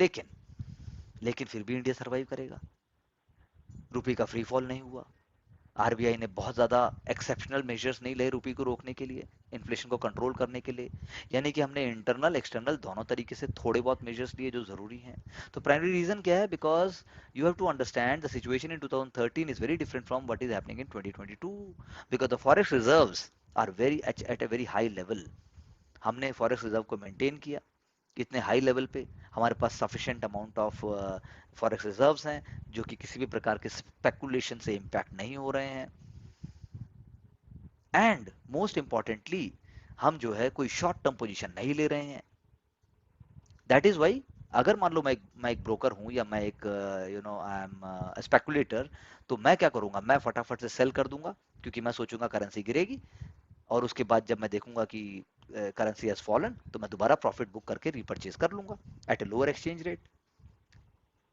Speaker 1: लेकिन फिर भी इंडिया सर्वाइव करेगा, रुपये का फ्री फॉल नहीं हुआ। आरबीआई ने बहुत ज़्यादा एक्सेप्शनल मेजर्स नहीं लिए रुपये को रोकने के लिए, इन्फ्लेशन को कंट्रोल करने के लिए, यानी कि हमने इंटरनल एक्सटर्नल दोनों तरीके से थोड़े बहुत मेजर्स लिए जो ज़रूरी हैं। तो प्राइमरी रीज़न क्या है? Because you have to understand the situation in 2013 is very different from what is happening in 2022, because the forex reserves are very at a very high level. हमने फॉरेक्स रिजर्व को maintain किया इतने high level पे, हमारे पास sufficient amount of forex reserves हैं जो कि किसी भी प्रकार के स्पेकुलेशन से इम्पैक्ट नहीं हो रहे हैं, एंड मोस्ट इंपॉर्टेंटली हम जो है कोई शॉर्ट टर्म पोजीशन नहीं ले रहे हैं। दैट इज वाई, अगर मान लो मैं एक ब्रोकर हूं, या मैं एक आई एम स्पेकुलेटर, तो मैं क्या करूंगा? मैं फटाफट से सेल कर दूंगा, क्योंकि मैं सोचूंगा करेंसी गिरेगी, और उसके बाद जब मैं देखूंगा कि करेंसी हैज फॉलन, तो मैं दोबारा प्रॉफिट बुक करके रीपरचेज कर लूंगा at a lower exchange rate.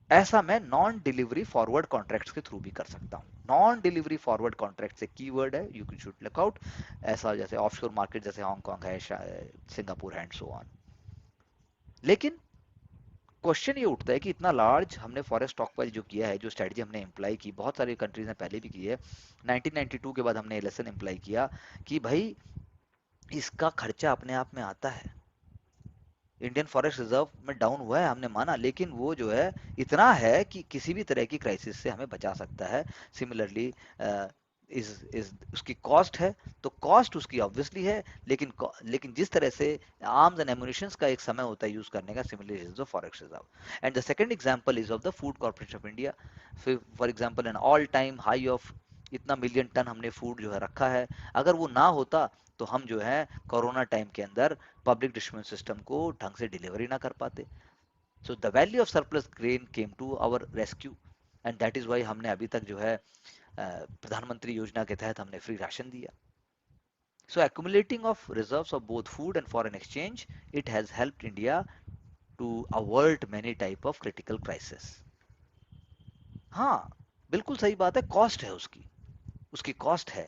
Speaker 1: ऐसा मैं नॉन डिलीवरी फॉरवर्ड कॉन्ट्रैक्ट्स के थ्रू भी कर सकता हूँ। नॉन डिलीवरी फॉरवर्ड कॉन्ट्रैक्ट से कीवर्ड है, यू शुड लुक आउट। ऐसा जैसे ऑफशोर मार्केट जैसे हांगकांग है, सिंगापुर है, एंड सो ऑन। लेकिन क्वेश्चन ये उठता है कि इतना लार्ज हमने फॉरेस्ट स्टॉक पर जो किया है, जो स्ट्रेटजी हमने अप्लाई की, बहुत सारी कंट्रीज ने पहले भी की है, 1992 के बाद हमने एलएसएन अप्लाई किया, कि भाई इसका खर्चा अपने आप में आता है। इंडियन फॉरेस्ट रिजर्व में डाउन हुआ है, हमने माना, लेकिन वो जो है इतना है कि किसी भी तरह की क्राइसिस से हमें बचा सकता है। सिमिलरली इस उसकी कॉस्ट है, तो कॉस्ट उसकी ऑब्वियसली है, लेकिन जिस तरह से आर्म्स एंड एमुनिशंस का एक समय होता है यूज करने का, similarly is the forest reserve. And the second example is of the Food Corporation of India. For example an all time high of इतना मिलियन टन हमने फूड जो है रखा है, अगर वो ना होता तो हम जो है कोरोना टाइम के अंदर पब्लिक डिस्ट्रीब्यूशन सिस्टम को ढंग से डिलीवरी ना कर पाते। So the value of surplus grain came to our rescue, and that is why हमने अभी तक जो है प्रधानमंत्री योजना के तहत हमने फ्री राशन दिया। सो accumulating of reserves of both food and foreign exchange, it has helped India to avoid many type of critical crisis. हाँ, बिल्कुल सही बात है, कॉस्ट है उसकी, उसकी कॉस्ट है,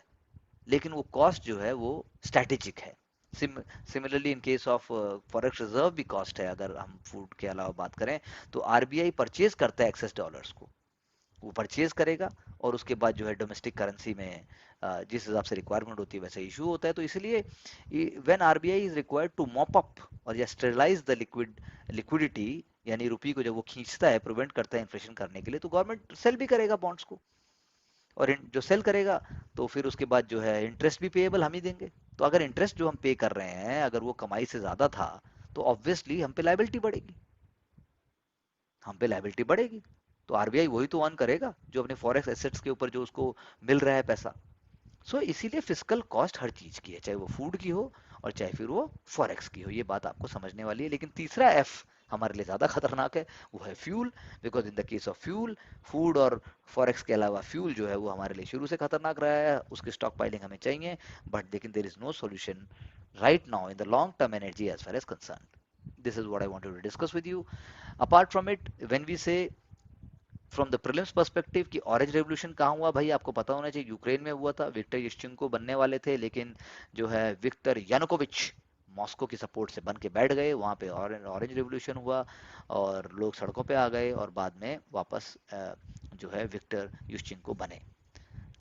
Speaker 1: लेकिन वो कॉस्ट जो है वो स्ट्रैटेजिक है। Similarly in case of forex reserve भी कॉस्ट है। अगर हम फूड के अलावा बात करें तो आरबीआई परचेज करता है एक्सेस डॉलर्स को, वो परचेज करेगा और उसके बाद जो है डोमेस्टिक करेंसी में जिस हिसाब से रिक्वायरमेंट होती है वैसे इशू होता है। तो इसलिए when RBI is required to mop up और या स्टेरलाइज द लिक्विडिटी, यानी रुपये को जब वो खींचता है, प्रिवेंट करता है इन्फ्लेशन करने के लिए, तो गवर्नमेंट सेल भी करेगा बॉन्ड्स को, और जो सेल करेगा तो फिर उसके बाद जो है इंटरेस्ट भी पेएबल हम ही देंगे। तो अगर इंटरेस्ट जो हम पे कर रहे हैं अगर वो कमाई से ज्यादा था, तो ऑब्वियसली हम पे लायबिलिटी बढ़ेगी, हम पे लायबिलिटी बढ़ेगी। तो आरबीआई वही तो अर्न करेगा जो अपने फॉरेक्स एसेट्स के ऊपर जो उसको मिल रहा है पैसा। इसीलिए फिस्कल कॉस्ट हर चीज की है, चाहे वो फूड की हो और चाहे फिर वो फॉरेक्स की हो, ये बात आपको समझने वाली है। लेकिन तीसरा एफ हमारे लिए ज्यादा खतरनाक है, वो है fuel. Because in the case of fuel, food और फॉरेक्स के अलावा फ्यूल जो है वो हमारे लिए शुरू से खतरनाक रहा है, उसकी स्टॉक पाइलिंग हमें चाहिए, बट लेकिन there is no solution right now in the long term energy as far as concerned. This is what I wanted to discuss with you. Apart from it, when we say from the prelims perspective कि orange revolution कहाँ हुआ, भाई आपको पता होना चाहिए, Ukraine में हुआ था। विक्टर युश्चेंको बनने वाले थे, लेकिन जो है विक्टर यानुकोविच मॉस्को की सपोर्ट से बन के बैठ गए, वहां पे ऑरेंज रेवोल्यूशन हुआ और लोग सड़कों पे आ गए और बाद में वापस जो है विक्टर युश्चेंको बने।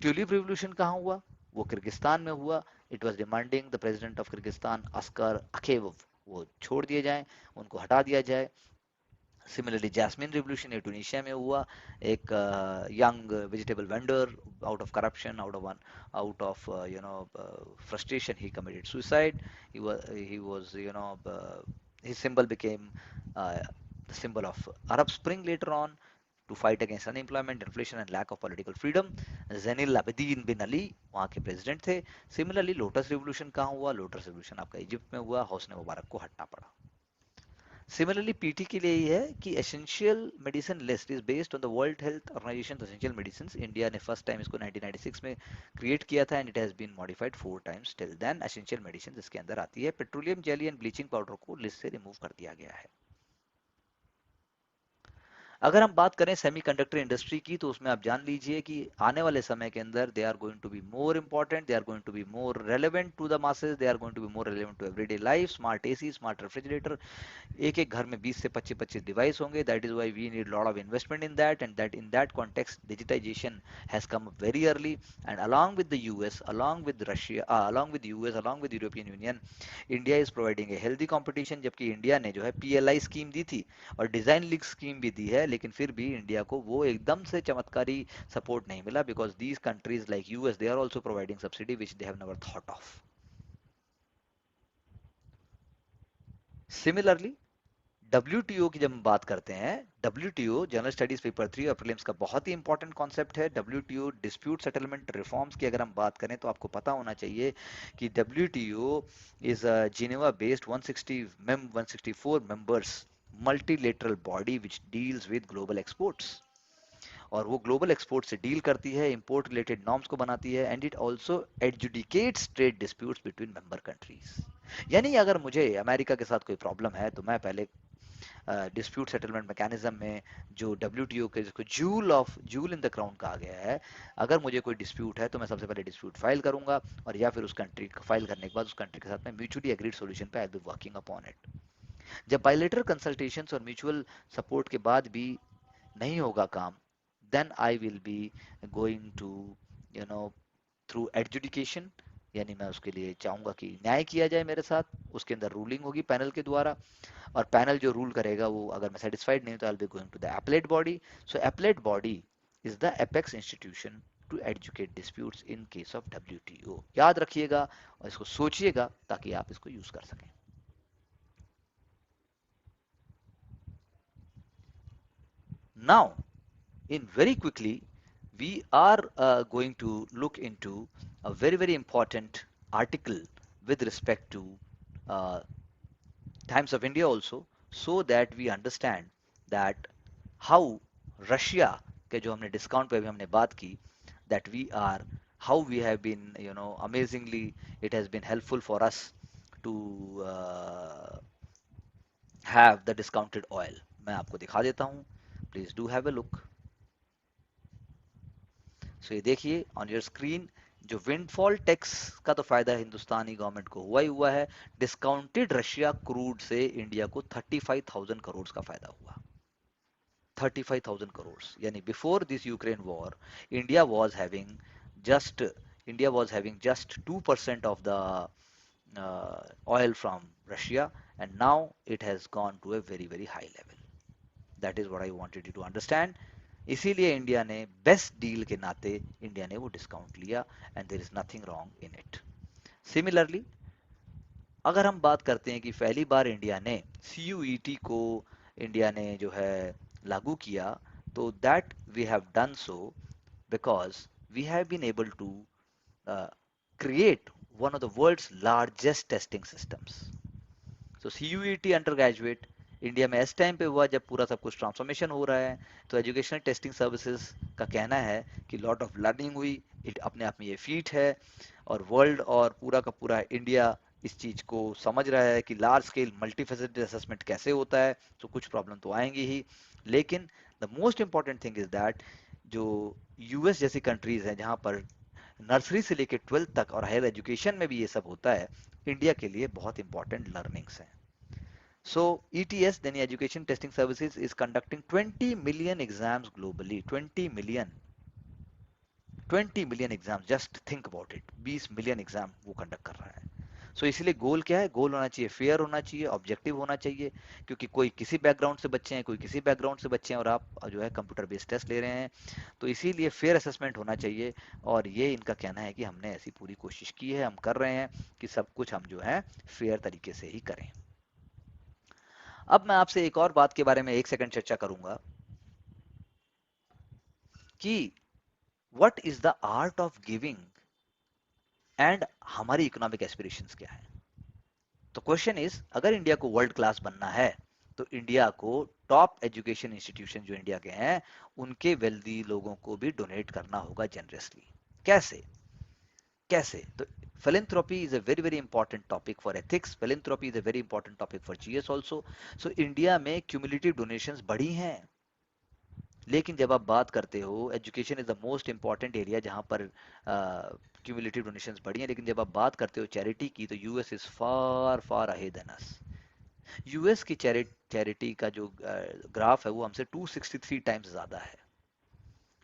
Speaker 1: ट्यूलिप रिवोल्यूशन कहाँ हुआ, वो किर्गिस्तान में हुआ। It was demanding the president of Kyrgyzstan Askar Akayev वो छोड़ दिए जाएं, उनको हटा दिया जाए। सिमिलरली जैस्मिन रिवोल्यूशन ये टूनिशिया में हुआ। एक young vegetable vendor out of corruption, out of frustration, he committed suicide. He was his symbol became uh, the symbol of Arab Spring later on, to fight against unemployment, inflation and lack of political freedom. Zainul Abidin bin Ali वहाँ के president थे। Similarly lotus revolution कहाँ हुआ, lotus revolution आपका Egypt में हुआ, हौसने मुबारक को हटना पड़ा। सिमिलरली पीटी के लिए ये है कि essential medicine list is based on the World Health Organization essential medicine. India ने फर्स्ट टाइम इसको 1996 में क्रिएट किया था, and it has been modified 4 times till then. Essential medicine इसके अंदर आती है। Petroleum jelly and bleaching powder को लिस्ट से रिमूव कर दिया गया है। अगर हम बात करें सेमीकंडक्टर इंडस्ट्री की, तो उसमें आप जान लीजिए कि आने वाले समय के अंदर they are going to be more important, they are going to be more relevant to the masses, they are going to be more relevant to everyday life. Smart AC, smart refrigerator, एक एक घर में 20 से 25 device होंगे। That is why we need lot of investment in that, and that in that context digitisation has come very early. And along with the US, along with Russia, along with US, along with European Union, India is providing a healthy competition. जबकि India ने जो है PLI scheme दी थी और design league scheme भी दी है, लेकिन फिर भी इंडिया को वो एकदम से चमत्कारी सपोर्ट नहीं मिला, because these countries like US they are also providing subsidy which they have never thought of. Similarly WTO की जब हम बात करते हैं, डब्ल्यूटीओ जनरल स्टडीज पेपर 3 और प्रीलिम्स का बहुत ही इंपॉर्टेंट कॉन्सेप्ट है। डब्ल्यूटीओ डिस्प्यूट सेटलमेंट रिफॉर्म्स की अगर हम बात करें तो आपको पता होना चाहिए कि WTO is a Geneva based 164 members multilateral body which deals with global exports, और वो ग्लोबल एक्सपोर्ट से डील करती है, इंपोर्ट रिलेटेड नॉर्म्स को बनाती है, and it also adjudicates trade disputes between member countries. यानी अगर मुझे अमेरिका के साथ कोई प्रॉब्लम है तो मैं पहले डिस्प्यूट सेटलमेंट मैकेनिज्म में, जो डब्ल्यूटीओ के जिसको जूल इन द क्राउन कहा गया है, अगर मुझे कोई डिस्प्यूट है तो मैं सबसे पहले डिस्प्यूट फाइल करूंगा, और या फिर उस कंट्री फाइल करने के बाद उस कंट्री के साथ मैं म्यूचुअली एग्रीड सॉल्यूशन पे आई will be working upon it. जब बायलेटरल कंसल्टेशंस और म्यूचुअल सपोर्ट के बाद भी नहीं होगा काम, then I will be going to, you know, through adjudication, यानी मैं उसके लिए चाहूंगा कि न्याय किया जाए मेरे साथ, उसके अंदर रूलिंग होगी पैनल के द्वारा, और पैनल जो रूल करेगा वो अगर मैं सेटिस्फाइड नहीं हूं तो I will be going to the appellate body. So appellate body is the apex institution to educate disputes in case of WTO. याद रखिएगा और इसको सोचिएगा ताकि आप इसको यूज कर सकें. Now, in very quickly, we are going to look into a very, very important article with respect to uh, Times of India also, so that we understand that how Russia के जो हमने discount पे भी हमने बात की, that we are how we have been, amazingly it has been helpful for us to have the discounted oil. मैं आपको दिखा देता हूँ, please do have a look. सो ये देखिए ऑन योर स्क्रीन, जो विंडफॉल टैक्स का तो फायदा हिंदुस्तानी गवर्नमेंट को हुआ ही हुआ है, डिस्काउंटेड रशिया क्रूड से इंडिया को 35,000 करोड़ का फायदा हुआ. 35,000 करोड़, यानी before this Ukraine war India was having just India was having just 2% of the oil from Russia, and now it has gone to a very very high level. That is what I wanted you to understand. इसीलिए India ने best deal के नाते India ने वो discount लिया, and there is nothing wrong in it. Similarly अगर हम बात करते हैं कि पहली बार इंडिया ने CUET को इंडिया ने जो है लागू किया, तो that we have done so because we have been able to create one of the world's largest testing systems. So CUET under graduate India में इस टाइम पे हुआ जब पूरा सब कुछ ट्रांसफॉर्मेशन हो रहा है. तो एजुकेशनल टेस्टिंग सर्विसेज का कहना है कि लॉट ऑफ लर्निंग हुई, इट अपने आप में ये फीट है, और वर्ल्ड और पूरा का पूरा इंडिया इस चीज को समझ रहा है कि large scale multi faceted assessment कैसे होता है. तो कुछ प्रॉब्लम तो आएंगी ही, लेकिन the most important thing is that जो यूएस जैसी कंट्रीज हैं जहां पर नर्सरी से लेकर 12th तक और हायर एजुकेशन में भी ये सब होता है, इंडिया के लिए बहुत इंपॉर्टेंट लर्निंग्स हैं. So ETS, then Education Testing Services, is conducting 20 million exams globally. 20 million exam, just think about it. 20 million exam वो कंडक्ट कर रहा है. सो इसलिए गोल क्या है? गोल होना चाहिए फेयर होना चाहिए, ऑब्जेक्टिव होना चाहिए, क्योंकि कोई किसी बैकग्राउंड से बच्चे हैं, कोई किसी बैकग्राउंड से बच्चे हैं, और आप जो है कंप्यूटर बेस्ड टेस्ट ले रहे हैं. तो इसीलिए फेयर असेसमेंट होना चाहिए, और ये इनका कहना है कि हमने ऐसी पूरी कोशिश की है, हम कर रहे हैं कि सब कुछ हम जो है फेयर तरीके से ही करें. अब मैं आपसे एक और बात के बारे में एक सेकंड चर्चा करूंगा कि what is the art of giving and हमारी इकोनॉमिक एस्पिरेशंस क्या है. तो क्वेश्चन इज, अगर इंडिया को वर्ल्ड क्लास बनना है तो इंडिया को टॉप एजुकेशन इंस्टीट्यूशन जो इंडिया के हैं उनके वेल्दी लोगों को भी डोनेट करना होगा जनरसली. कैसे कैसे? तो philanthropy is a very very important topic for ethics. Philanthropy is a very important topic for GS also. So India में cumulative donations बढ़ी हैं, लेकिन जब आप बात करते हो, education is the most important area जहां पर क्यूमुलेटिव डोनेशंस बढ़ी हैं, लेकिन जब आप बात करते हो चैरिटी की, तो US is far far ahead than us. US की चैरिटी का जो ग्राफ है वो हमसे 263 टाइम्स ज्यादा है,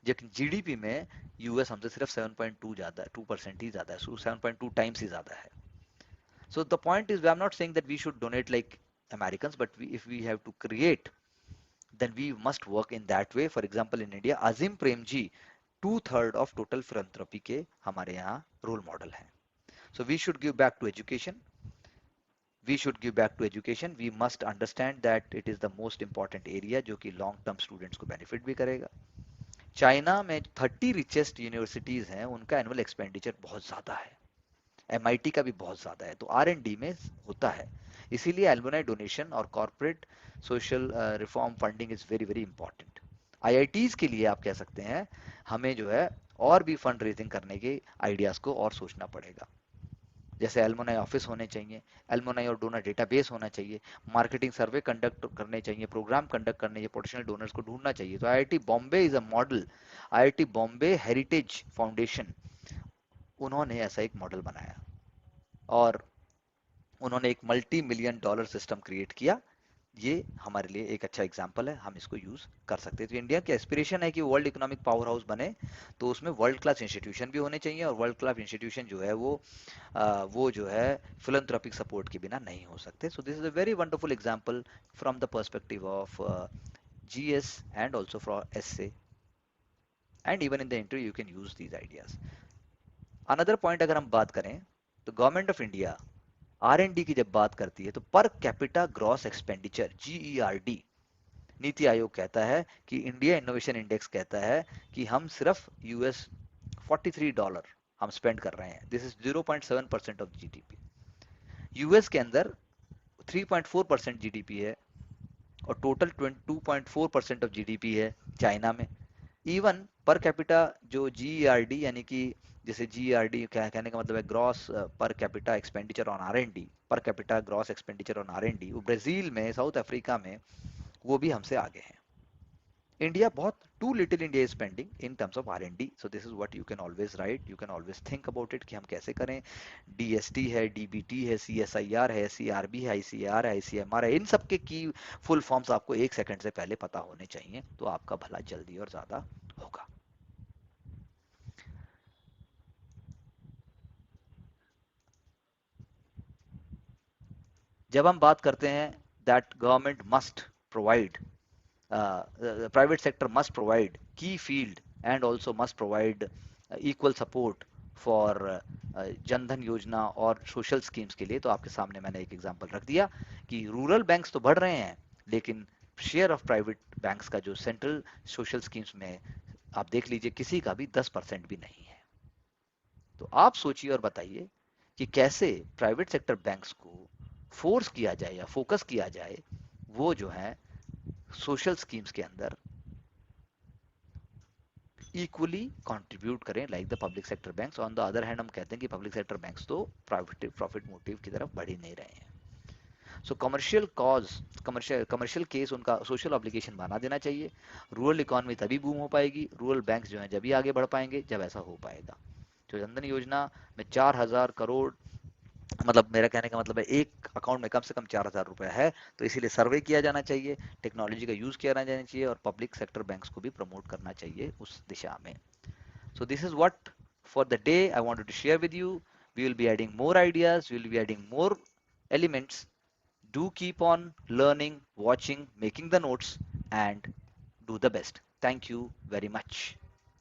Speaker 1: लेकिन जीडीपी में यूएस हमसे सिर्फ 7.2 ज्यादा है, 2% ही ज्यादा है, 7.2 टाइम्स ही ज्यादा है. So the point is, I am not saying that we should donate like Americans, but if we have to create, then we must work in that way. For example, in India, Azim Premji 2/3 of total philanthropy के हमारे यहाँ role model हैं. So we should give back to education. We should give back to education. We must understand that it is the most important area जो कि long term students को benefit भी करेगा. China में 30 richest universities हैं, उनका annual expenditure बहुत ज़्यादा है, MIT का भी बहुत ज़्यादा है, तो R&D में होता है. इसीलिए एल्युमनाई डोनेशन और corporate social reform funding is very very important. IITs के लिए आप कह सकते हैं हमें जो है और भी फंड रेजिंग करने के आइडियाज को और सोचना पड़ेगा. जैसे एल्युमनाई ऑफिस होने चाहिए, एल्युमनाई और डोनर डेटाबेस होना चाहिए, मार्केटिंग सर्वे कंडक्ट करने चाहिए, प्रोग्राम कंडक्ट करने चाहिए, पोटेंशियल डोनर्स को ढूंढना चाहिए. तो IIT Bombay is a model. IIT Bombay heritage foundation, उन्होंने ऐसा एक मॉडल बनाया और उन्होंने एक $multi-million सिस्टम क्रिएट किया ये हमारे लिए एक अच्छा एग्जाम्पल है, हम इसको यूज कर सकते हैं। तो इंडिया की एस्पिरेशन है कि वर्ल्ड इकोनॉमिक पावर हाउस बने, तो उसमें वर्ल्ड क्लास इंस्टीट्यूशन भी होने चाहिए, और वर्ल्ड क्लास इंस्टीट्यूशन जो है वो जो है फिलंथ्रोपिक सपोर्ट के बिना नहीं हो सकते। सो this is a very wonderful example from the perspective of GS and also for essay, and even in the interview you can use these ideas. Another point अगर हम बात करें, तो गवर्नमेंट ऑफ इंडिया R&D की जब बात करती है, तो per capita gross expenditure GERD, NITI Aayog कहता है कि इंडिया इनोवेशन इंडेक्स कहता है कि हम सिर्फ $43 हम स्पेंड कर रहे हैं। This is 0.7% of GDP। US के अंदर 3.4% GDP है, और टोटल 2.4% ऑफ GDP है चाइना में। इवन पर कैपिटा जो GERD, यानी कि जैसे GERD कहने का मतलब है gross per capita expenditure on R&D, per capita gross expenditure on R&D, वो ब्राजील में, साउथ अफ्रीका में, वो भी हमसे आगे हैं। इंडिया बहुत too little India is spending in terms of R&D। So this is what you can always write, you can always think about it कि हम कैसे करें। DST है, DBT है, CSIR है, CRB है, ICR है, ICMR है, इन सब के की फुल फॉर्म्स आपको 1 सेकंड से पहले पता होने चाहिए, तो आपका भला जल्दी और ज्यादा होगा। जब हम बात करते हैं that government must provide, private sector must provide key field and also must provide equal support for Jan Dhan योजना और सोशल स्कीम्स के लिए, तो आपके सामने मैंने एक एग्जांपल रख दिया कि रूरल बैंक्स तो बढ़ रहे हैं, लेकिन शेयर ऑफ प्राइवेट बैंक्स का जो सेंट्रल सोशल स्कीम्स में, आप देख लीजिए, किसी का भी 10% भी नहीं है। तो आप सोचिए और बताइए कि कैसे प्राइवेट सेक्टर बैंक्स को फोर्स किया जाए या फोकस किया जाए, वो जो है सोशल स्कीम्स के अंदर इक्वली कंट्रीब्यूट करें like the public sector banks. On the other hand हम कहते हैं कि पब्लिक सेक्टर बैंक्स तो प्राइवेट प्रॉफिट मोटिव की तरफ बढ़ ही नहीं रहे हैं। सो कमर्शियल कॉज, कमर्शियल केस उनका सोशल ऑब्लिगेशन बना देना चाहिए। रूरल इकोनॉमी तभी बूम हो पाएगी, रूरल बैंक्स जो है जब ही आगे बढ़ पाएंगे जब ऐसा हो पाएगा। जो जनधन योजना में 4,000 करोड़, मतलब मेरा कहने का मतलब है एक अकाउंट में कम से कम 4,000 रुपए है, तो इसीलिए सर्वे किया जाना चाहिए, टेक्नोलॉजी का यूज किया जाना चाहिए, और पब्लिक सेक्टर बैंक्स को भी प्रमोट करना चाहिए उस दिशा में। So this is what for the day I wanted to share with you. We will be adding more ideas, we will be adding more elements. Do keep on learning, watching, making the notes, and do the best. Thank you very much.